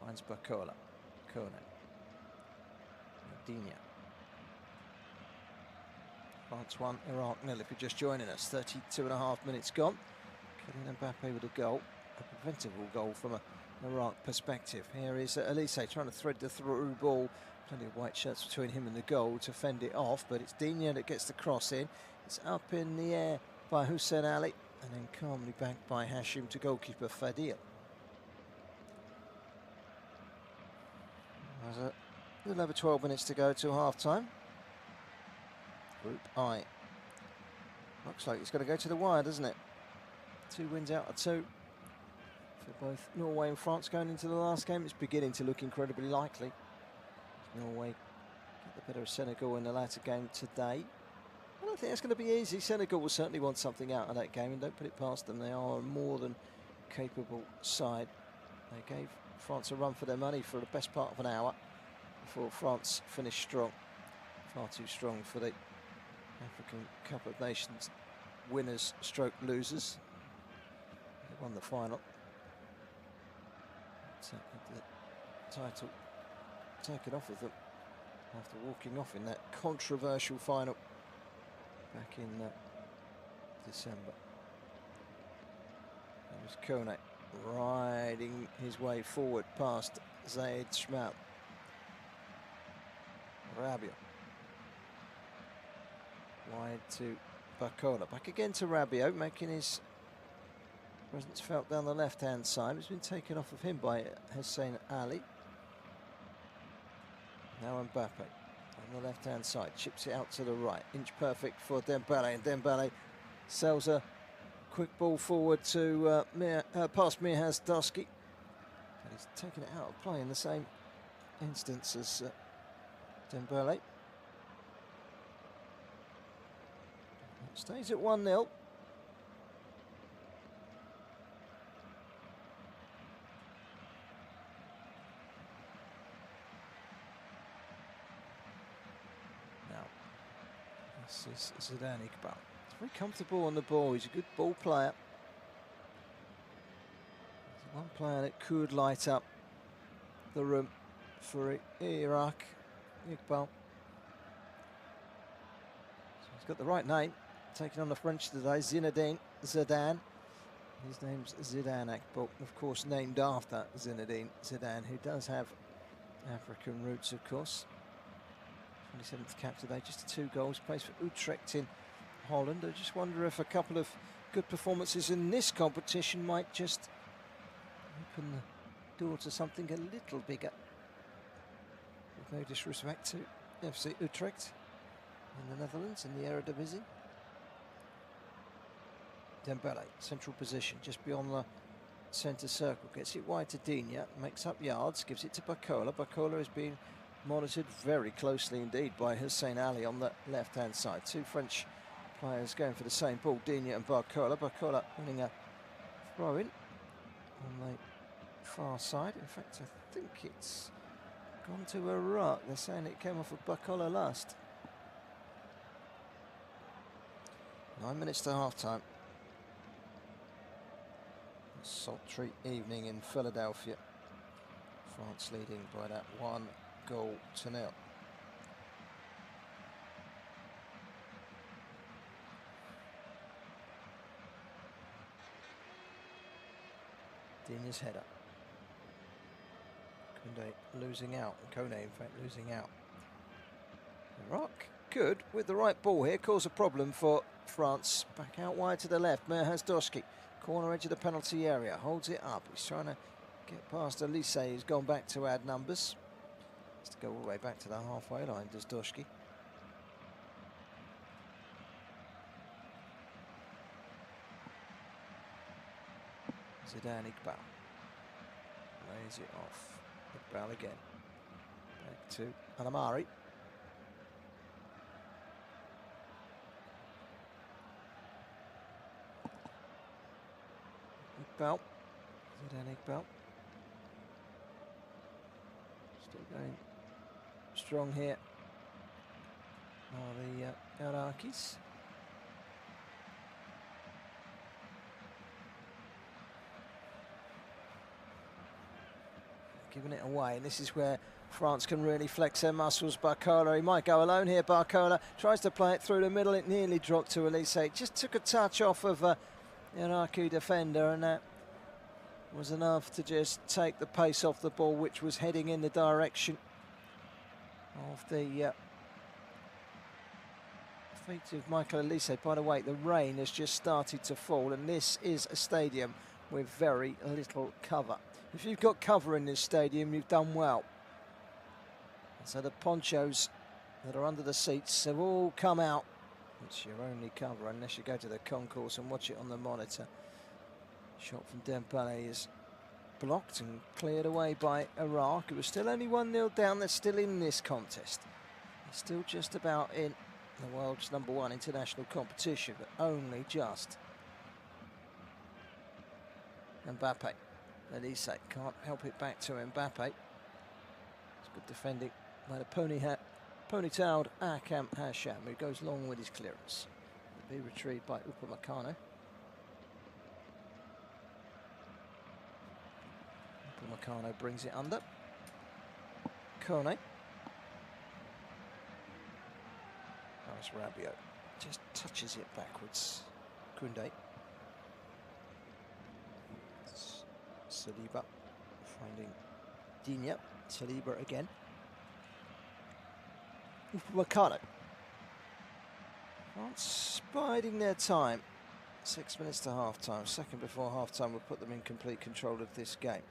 Finds Barcola. Kone. Digne. France 1, Iraq 0. If you're just joining us, 32.5 minutes gone. Kylian Mbappe with a goal. A preventable goal from an Iraq perspective. Here is Elise trying to thread the through ball. Plenty of white shirts between him and the goal to fend it off, but it's Digne that gets the cross in. It's up in the air by Hussein Ali. And then calmly backed by Hashim to goalkeeper Fadil. There's a little over 12 minutes to go to half-time. Group I. Looks like it's going to go to the wire, doesn't it? 2 wins out of 2 for both Norway and France going into the last game. It's beginning to look incredibly likely. Norway get the better of Senegal in the latter game today. I don't think that's going to be easy. Senegal will certainly want something out of that game, and don't put it past them. They are a more than capable side. They gave France a run for their money for the best part of an hour before France finished strong. Far too strong for the African Cup of Nations winners stroke losers. They won the final. The title taken off of them after walking off in that controversial final back in December. It was Kone riding his way forward past Zayed Schmal. Rabiot. Wide to Barcola. Back again to Rabiot, making his presence felt down the left-hand side. It's been taken off of him by Hussein Ali. Now Mbappe. On the left-hand side, chips it out to the right. Inch perfect for Dembele, and Dembele sells a quick ball forward to past Mir Azdoshki. And he's taken it out of play in the same instance as Dembele. Stays at 1-0. This is Zidane Iqbal. He's very comfortable on the ball. He's a good ball player. He's one player that could light up the room for Iraq, Iqbal. So he's got the right name, taking on the French today, Zinedine Zidane. His name's Zidane Iqbal, of course named after Zinedine Zidane, who does have African roots, of course. 27th cap today, just 2 goals, plays for Utrecht in Holland. I just wonder if a couple of good performances in this competition might just open the door to something a little bigger. With no disrespect to FC Utrecht in the Netherlands in the Eredivisie. Dembele, central position, just beyond the centre circle, gets it wide to Digne, makes up yards, gives it to Barcola. Barcola is being monitored very closely indeed by Hussein Ali on the left-hand side. 2 French players going for the same ball, Digne and Barcola. Barcola winning a throw-in on the far side. In fact, I think it's gone to Iraq. They're saying it came off of Barcola last. 9 minutes to half-time. Sultry evening in Philadelphia. France leading by that 1 goal to 0. Digne's header. Koundé losing out. Kone, in fact, losing out. Iraq good with the right ball here. Cause a problem for France. Back out wide to the left. Merhaz Doshki. Corner edge of the penalty area. Holds it up. He's trying to get past Elise, who's gone back to add numbers. Has to go all the way back to the halfway line, does Doshki. Zidane Iqbal. Lays it off. Iqbal again. Back to Alamari. Iqbal. Zidane Iqbal. Still going strong here are the Iraqis. Giving it away, and this is where France can really flex their muscles. Barcola, he might go alone here. Barcola tries to play it through the middle. It nearly dropped to Elise. It just took a touch off of the Iraqi defender, and that was enough to just take the pace off the ball, which was heading in the direction of the feet of Michael Elise. By the way, the rain has just started to fall, and this is a stadium with very little cover. If you've got cover in this stadium, you've done well. So the ponchos that are under the seats have all come out. It's your only cover unless you go to the concourse and watch it on the monitor. Shot from Dembele is blocked and cleared away by Iraq. It was still only 1-0 down. They're still in this contest. They're still just about in the world's #1 international competition, but only just. Mbappe. Elise can't help it back to Mbappe. It's good defending by the ponytailed Akam Hasham, who goes long with his clearance. It'll be retrieved by Upamecano. Upamecano brings it under. Kone. Paris Rabiot just touches it backwards. Koundé. Saliba finding Digne. Saliba again. Upamecano. France biding their time. 6 minutes to half-time. Second before half-time will put them in complete control of this game.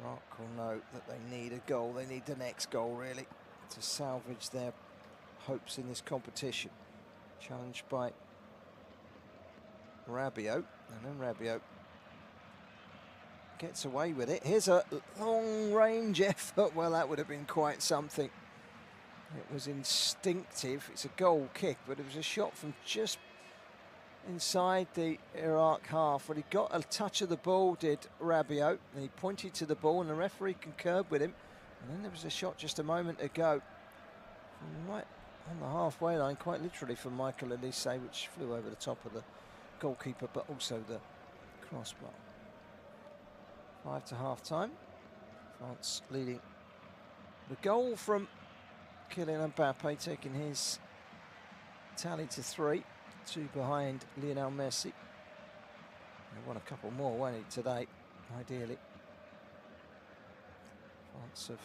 Iraq will know that they need a goal. They need the next goal, really, to salvage their hopes in this competition. Challenged by Rabiot, and then Rabiot gets away with it. Here's a long-range effort. Well, that would have been quite something. It was instinctive. It's a goal kick, but it was a shot from just inside the Iraq half. When he got a touch of the ball, did Rabiot, and he pointed to the ball, and the referee concurred with him. And then there was a shot just a moment ago from right on the halfway line, quite literally from Michael Elise, which flew over the top of the goalkeeper, but also the crossbar. 5 to half-time. France leading the goal from Kylian Mbappe, taking his tally to 3, 2 behind Lionel Messi. He won a couple more, won't he, today, ideally. France have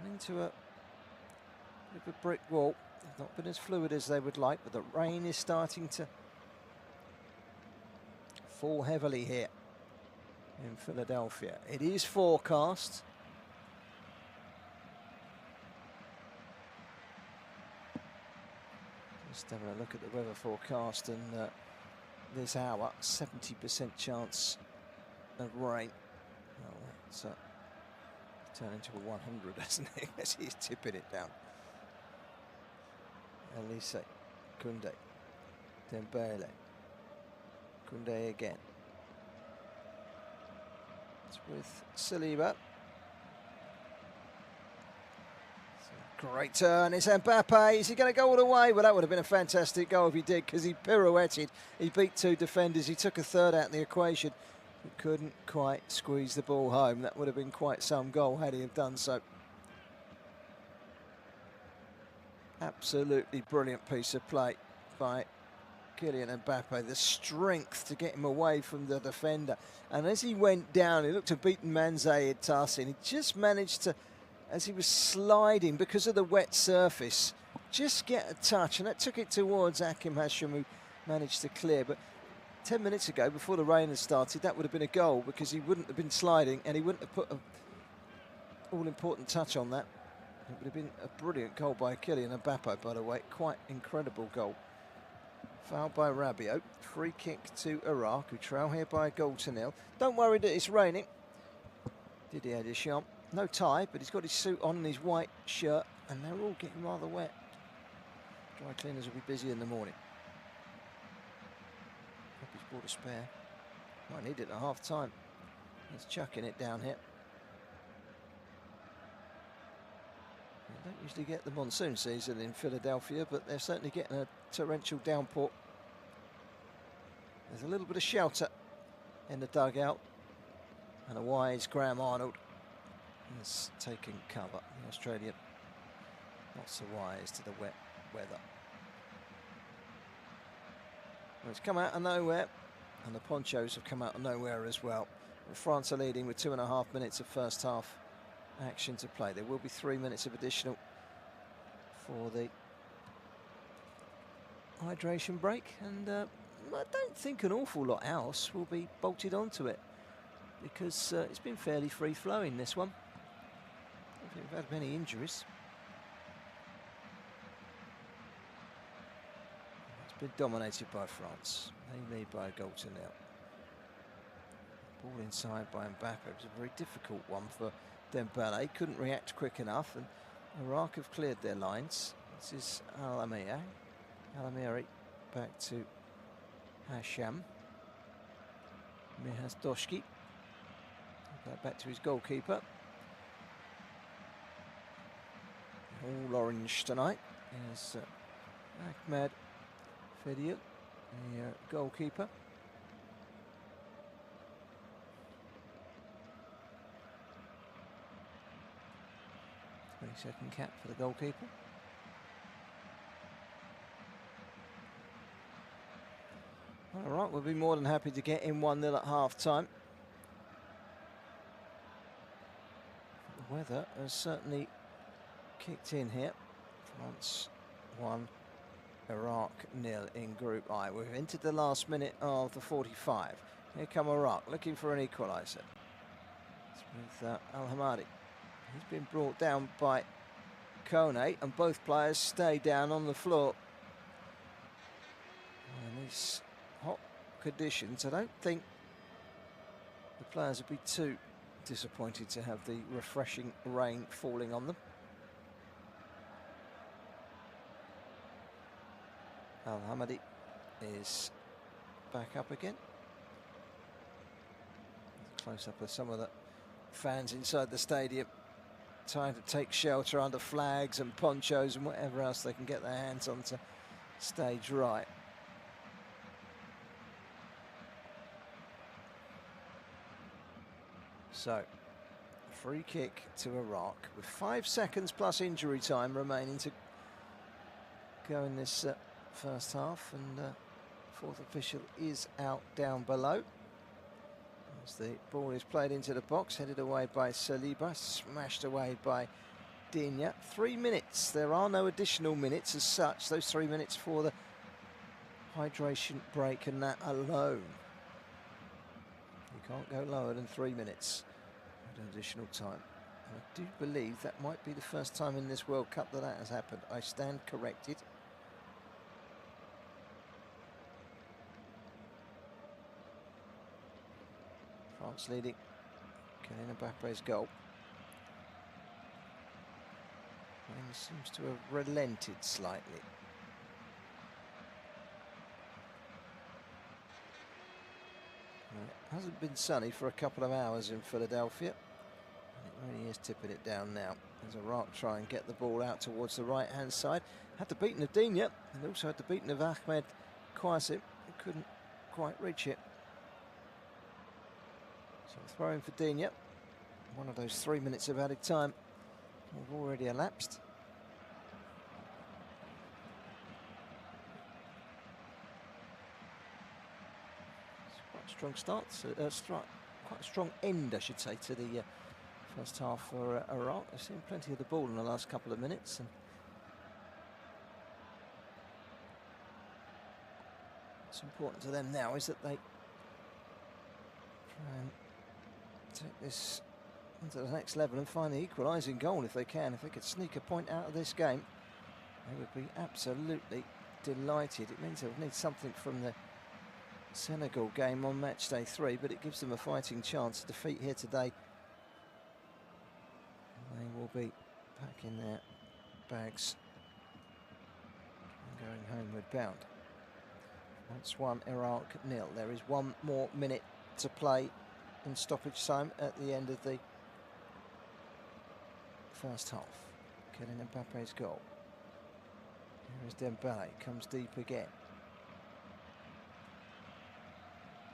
run into a bit of a brick wall. They've not been as fluid as they would like, but the rain is starting to fall heavily here in Philadelphia. It is forecast. Just having a look at the weather forecast, and this hour, 70% chance of rain. Well, that's turned into a 100, hasn't it? As he's tipping it down. Elise, Koundé, Dembele, Koundé again. It's with Saliba. Great turn, it's Mbappe. Is he going to go all the way? Well, that would have been a fantastic goal if he did, because he pirouetted. He beat 2 defenders. He took a third out in the equation, but couldn't quite squeeze the ball home. That would have been quite some goal had he have done so. Absolutely brilliant piece of play by Kylian Mbappe. The strength to get him away from the defender. And as he went down, he looked to beaten Manzé Tarsin. He just managed to, as he was sliding because of the wet surface, just get a touch, and that took it towards Hakim Hashim, who managed to clear. But 10 minutes ago, before the rain had started, that would have been a goal, because he wouldn't have been sliding and he wouldn't have put an all-important touch on that. It would have been a brilliant goal by Kylian Mbappe, by the way. Quite incredible goal. Foul by Rabiot. Free kick to Iraq, who trail here by a goal to 0. Don't worry that it's raining. Didier Deschamps. No tie, but he's got his suit on and his white shirt, and they're all getting rather wet. Dry cleaners will be busy in the morning. Hope he's brought a spare. Might need it at half time. He's chucking it down here. They don't usually get the monsoon season in Philadelphia, but they're certainly getting a torrential downpour. There's a little bit of shelter in the dugout, and a wise Graham Arnold has taken cover. The Australian not so wise to the wet weather. Well, it's come out of nowhere, and the ponchos have come out of nowhere as well. France are leading with 2.5 minutes of first half action to play. There will be 3 minutes of additional for the hydration break, and I don't think an awful lot else will be bolted onto it, because it's been fairly free-flowing, this one. I don't think we've had many injuries. It's been dominated by France. They lead by a goal to 0. Ball inside by Mbappe. It was a very difficult one for Dembele. Couldn't react quick enough, and Iraq have cleared their lines. This is Al-Amiri. Al-Amiri back to Hasham. Mihas Doshki. Back to his goalkeeper. All orange tonight is Ahmed Fediel, the goalkeeper. Second cap for the goalkeeper. All right, we'll be more than happy to get in 1-0 at half-time. The weather has certainly kicked in here. France 1, Iraq 0 in Group I. We've entered the last minute of the 45. Here come Iraq, looking for an equaliser. It's with Al-Hamadi. He's been brought down by Kone, and both players stay down on the floor. In these hot conditions, I don't think the players would be too disappointed to have the refreshing rain falling on them. Al-Hamadi is back up again. Close up of some of the fans inside the stadium, trying to take shelter under flags and ponchos and whatever else they can get their hands on to stay dry. So Free kick to Iraq with 5 seconds plus injury time remaining to go in this first half, and fourth official is out down below. As the ball is played into the box, headed away by Saliba, smashed away by Digne. 3 minutes. There are no additional minutes as such. Those 3 minutes for the hydration break and that alone. You can't go lower than 3 minutes at additional time. And I do believe that might be the first time in this World Cup that has happened. I stand corrected. France leading. Kylian Mbappe's goal. And seems to have relented slightly. It hasn't been sunny for a couple of hours in Philadelphia, and it really is tipping it down now. As Iraq try and get the ball out towards the right-hand side. Had the beating of Digne, and also had the beating of Ahmed Qasim, who couldn't quite reach it. So throw in for Digne. One of those 3 minutes of added time have already elapsed. Strong start, quite a strong end, I should say, to the first half for Iraq. They've seen plenty of the ball in the last couple of minutes, and what's important to them now is that they try and take this into the next level and find the equalising goal if they can. If they could sneak a point out of this game, they would be absolutely delighted. It means they'll need something from the Senegal game on match day 3, but it gives them a fighting chance. To defeat here today, they will be packing their bags and going homeward bound. That's 1, Iraq 0. There is 1 more minute to play in stoppage time at the end of the first half. Kylian Mbappe's goal. Here is Dembele, comes deep again.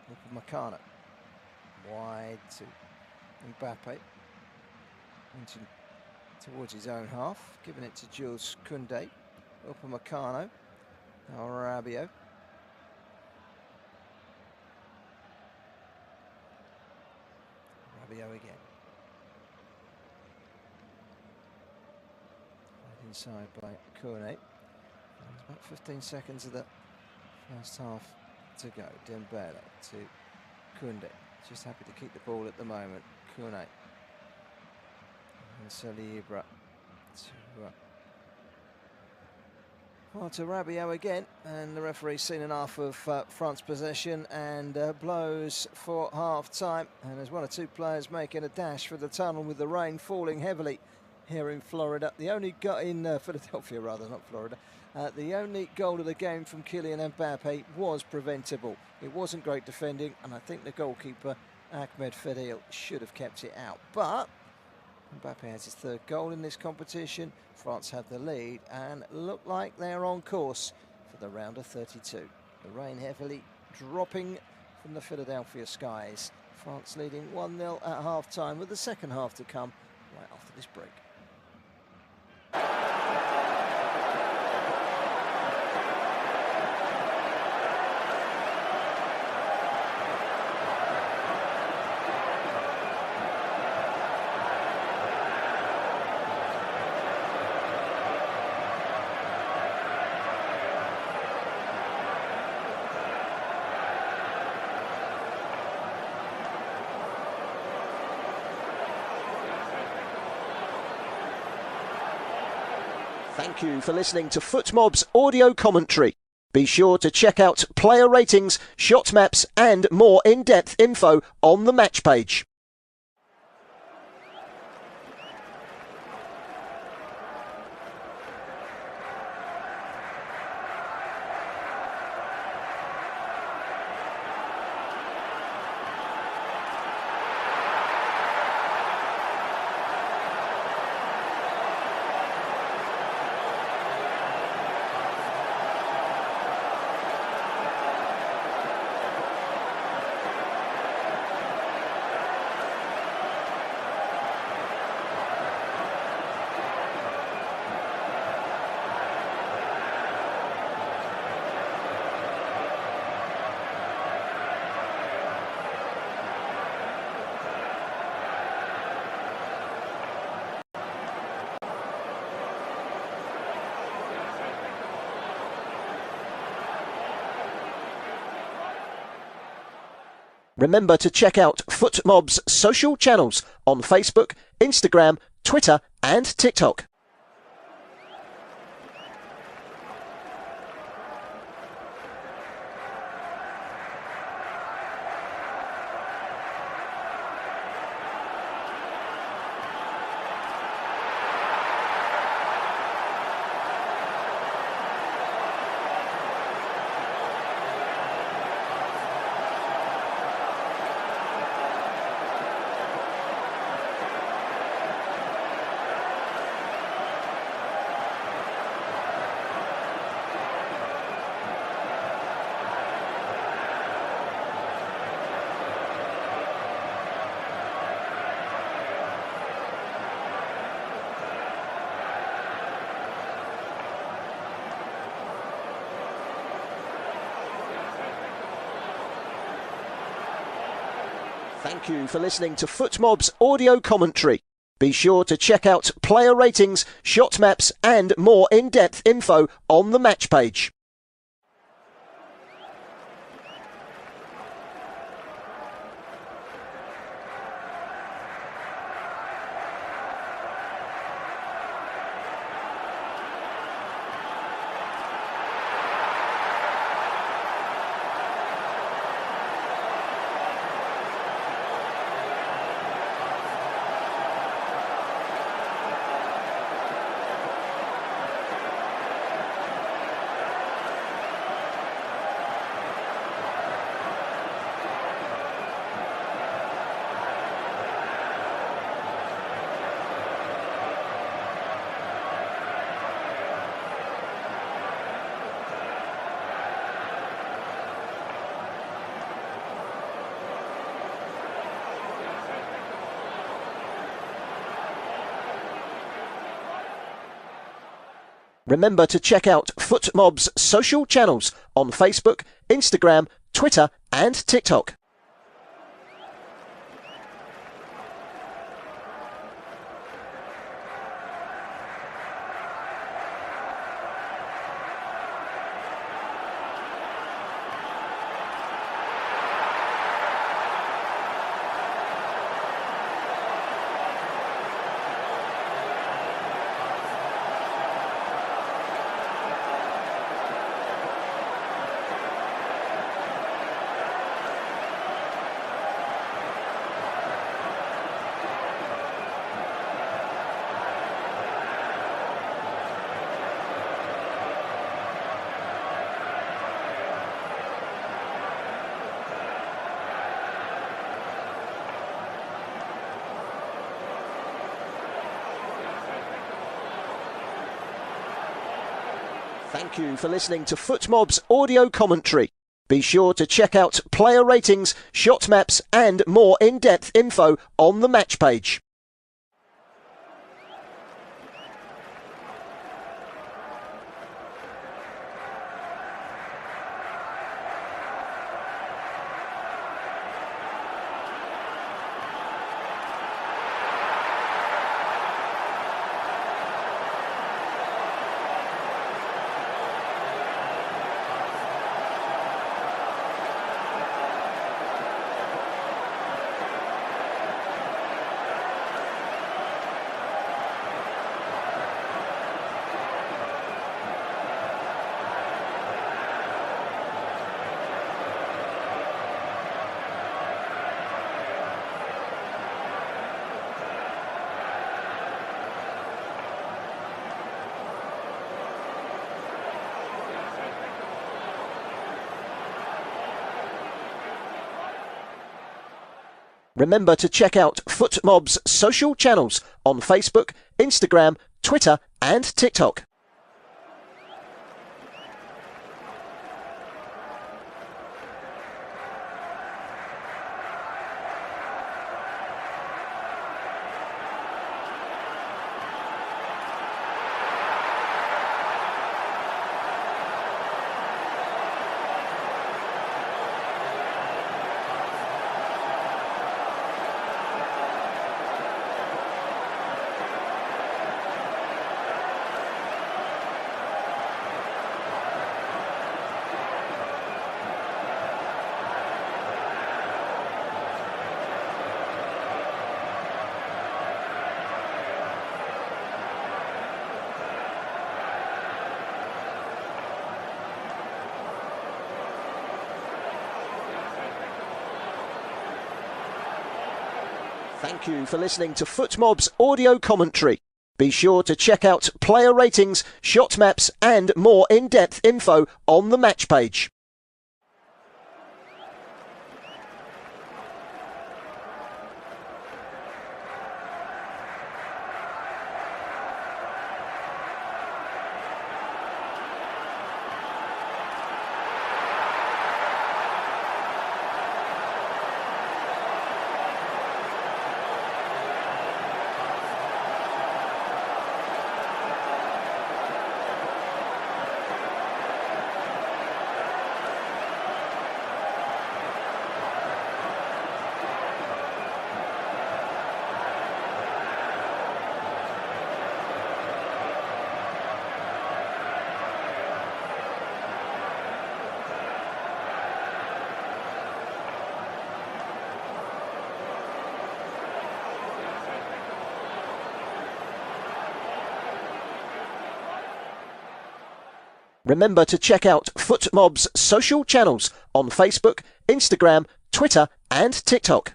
Upamecano wide to Mbappe, into towards his own half, giving it to Jules Koundé. Upamecano, now Rabiot. Rabiot again. Right inside by Koundé. There's about 15 seconds of the first half to go. Dembele to Koundé, just happy to keep the ball at the moment. Koundé and Saliba to Rabiot again, and the referee's seen enough of France possession and blows for half time. And there's 1 or 2 players making a dash for the tunnel with the rain falling heavily here in Florida. The only goal in Philadelphia, rather, not Florida. The only goal of the game from Kylian Mbappe was preventable. It wasn't great defending, and I think the goalkeeper, Ahmed Fadil, should have kept it out. But Mbappe has his 3rd goal in this competition. France have the lead and look like they're on course for the round of 32. The rain heavily dropping from the Philadelphia skies. France leading 1-0 at half-time, with the second half to come right after this break. Thank you for listening to FootMob's audio commentary. Be sure to check out player ratings, shot maps and more in-depth info on the match page. Remember to check out FootMob's social channels on Facebook, Instagram, Twitter and TikTok. Thank you for listening to FootMob's audio commentary. Be sure to check out player ratings, shot maps and more in-depth info on the match page. Remember to check out FootMob's social channels on Facebook, Instagram, Twitter and TikTok. Thank you for listening to FootMob's audio commentary. Be sure to check out player ratings, shot maps and more in-depth info on the match page. Remember to check out FootMob's social channels on Facebook, Instagram, Twitter and TikTok. Thank you for listening to FootMob's audio commentary. Be sure to check out player ratings, shot maps and more in-depth info on the match page. Remember to check out FootMob's social channels on Facebook, Instagram, Twitter and TikTok.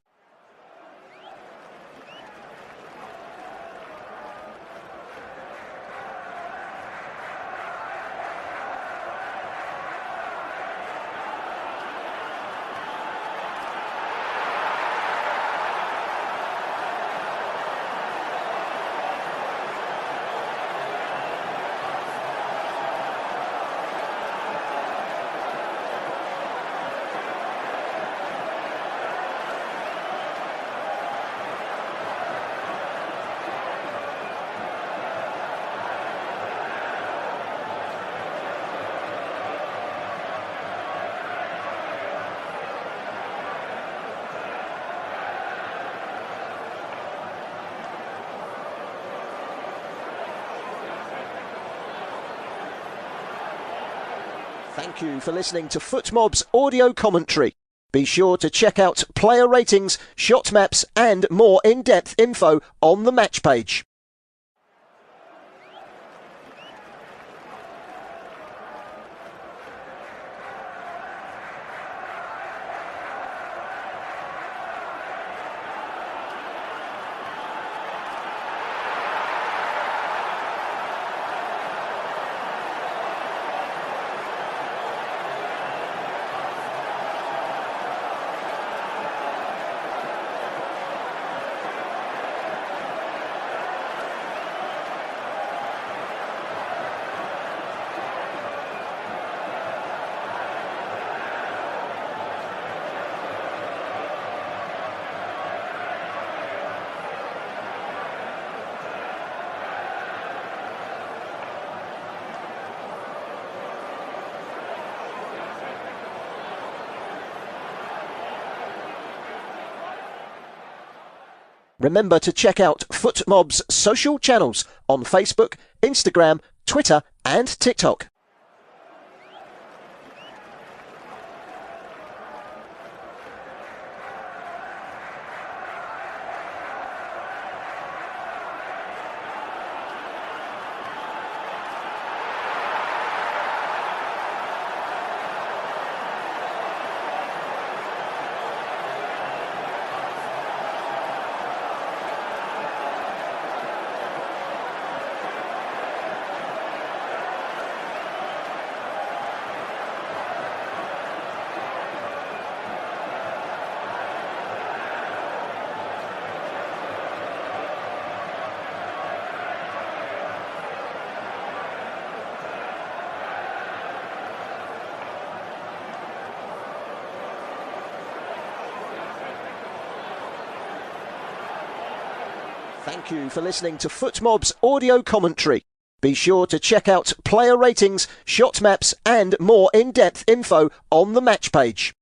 Thank you for listening to FootMob's audio commentary. Be sure to check out player ratings, shot maps and more in-depth info on the match page. Remember to check out FootMob's social channels on Facebook, Instagram, Twitter and TikTok. Thank you for listening to FootMob's audio commentary. Be sure to check out player ratings, shot maps and more in-depth info on the match page.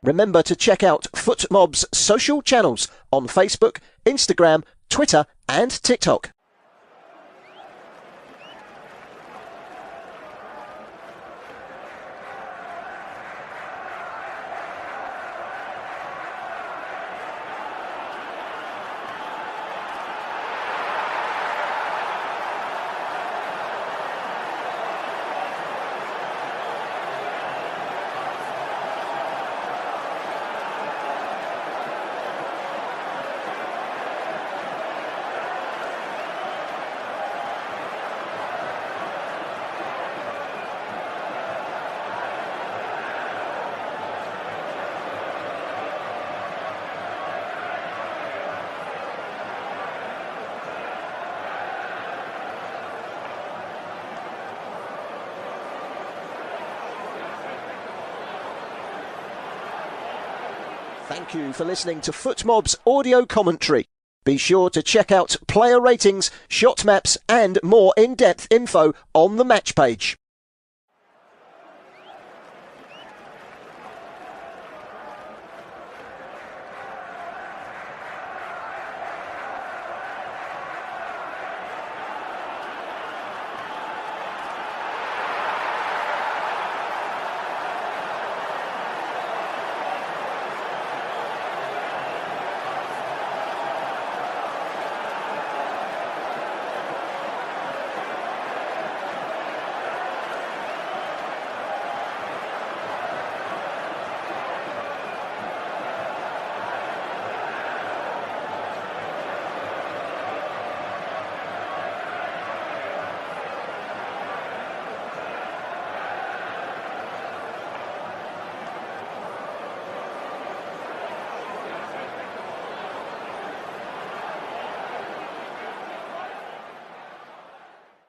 Remember to check out FootMob's social channels on Facebook, Instagram, Twitter and TikTok. Thank you for listening to FootMob's audio commentary. Be sure to check out player ratings, shot maps and more in-depth info on the match page.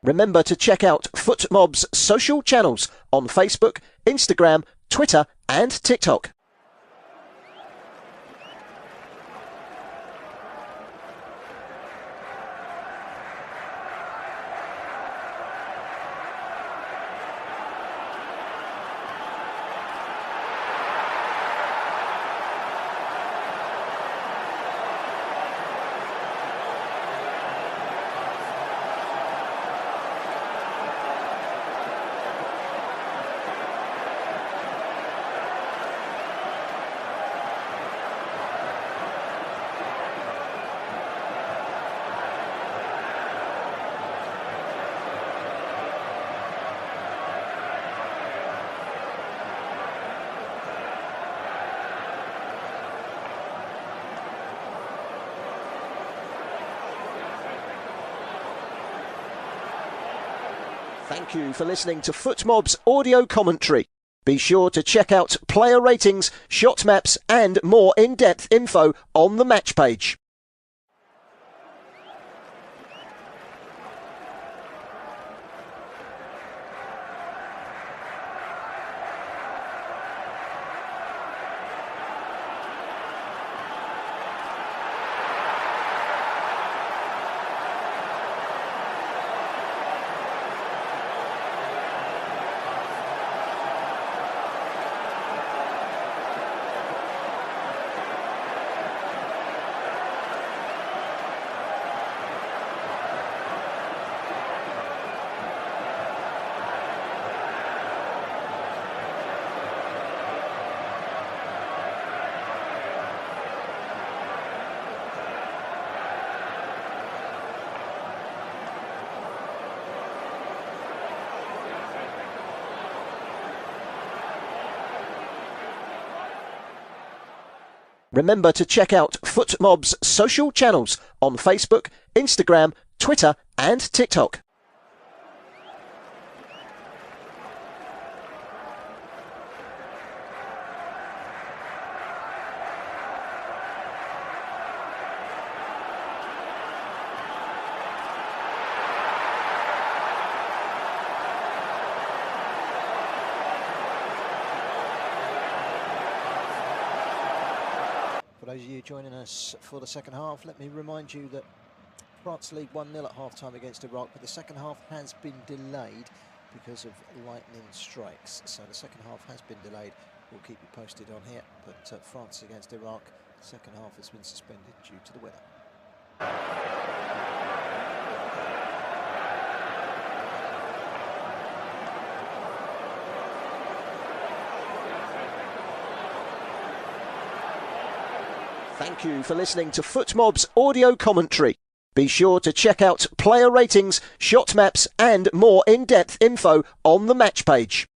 Remember to check out FootMob's social channels on Facebook, Instagram, Twitter and TikTok. Thank you for listening to FootMob's audio commentary. Be sure to check out player ratings, shot maps and more in-depth info on the match page. Remember to check out FootMob's social channels on Facebook, Instagram, Twitter and TikTok. For those of you joining us for the second half, let me remind you that France lead 1-0 at half-time against Iraq, but the second half has been delayed because of lightning strikes. So the second half has been delayed we'll keep you posted on here. But France against Iraq, second half has been suspended due to the weather. Thank you for listening to FootMob's audio commentary. Be sure to check out player ratings, shot maps and more in-depth info on the match page.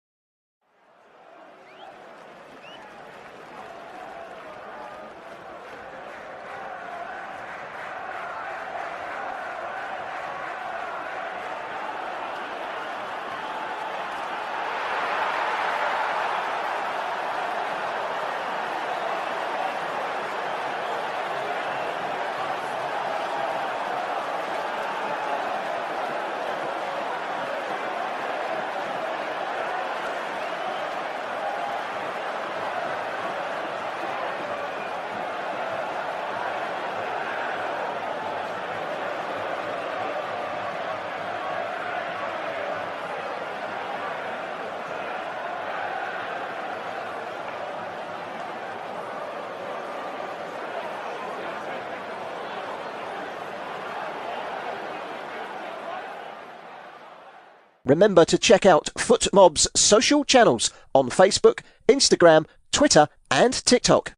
Remember to check out FootMob's social channels on Facebook, Instagram, Twitter and TikTok.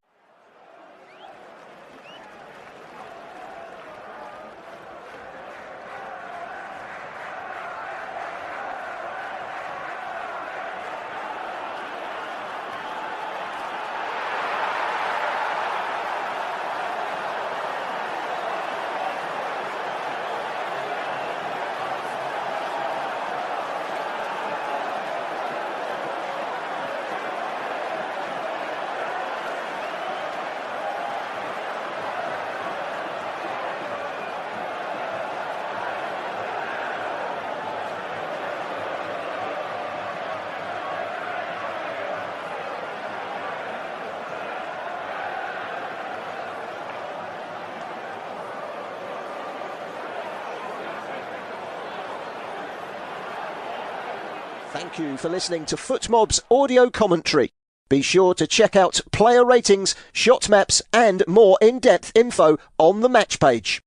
Thank you for listening to FootMob's audio commentary. Be sure to check out player ratings, shot maps and more in-depth info on the match page.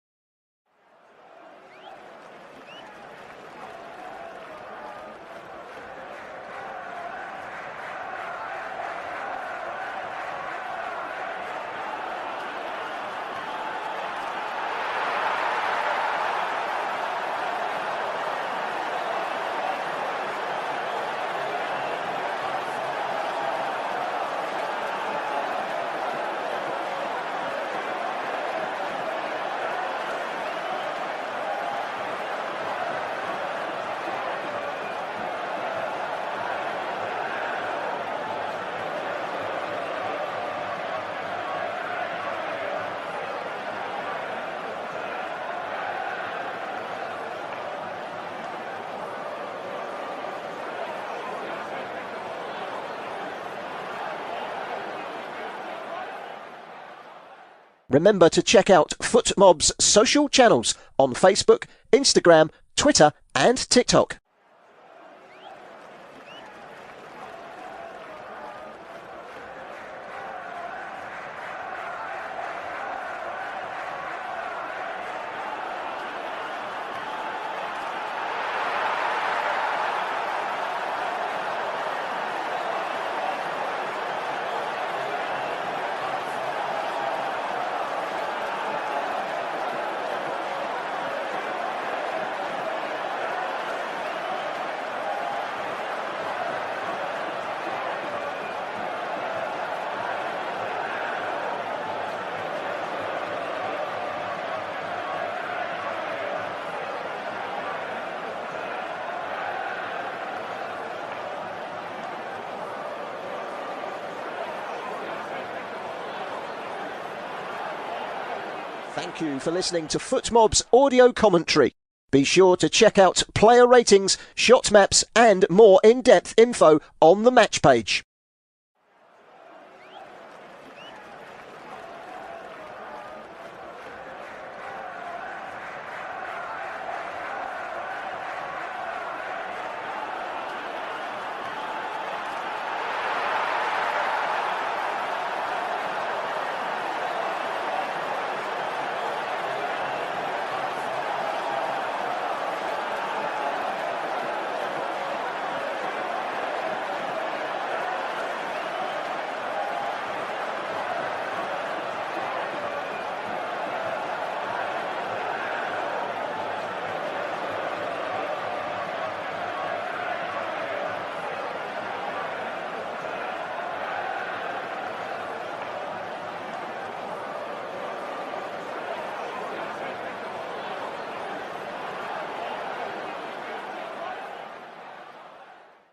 Remember to check out FootMob's social channels on Facebook, Instagram, Twitter and TikTok. Thank you for listening to FootMob's audio commentary. Be sure to check out player ratings, shot maps and more in-depth info on the match page.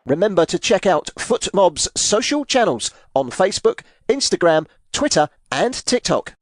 Remember to check out FootMob's social channels on Facebook, Instagram, Twitter and TikTok.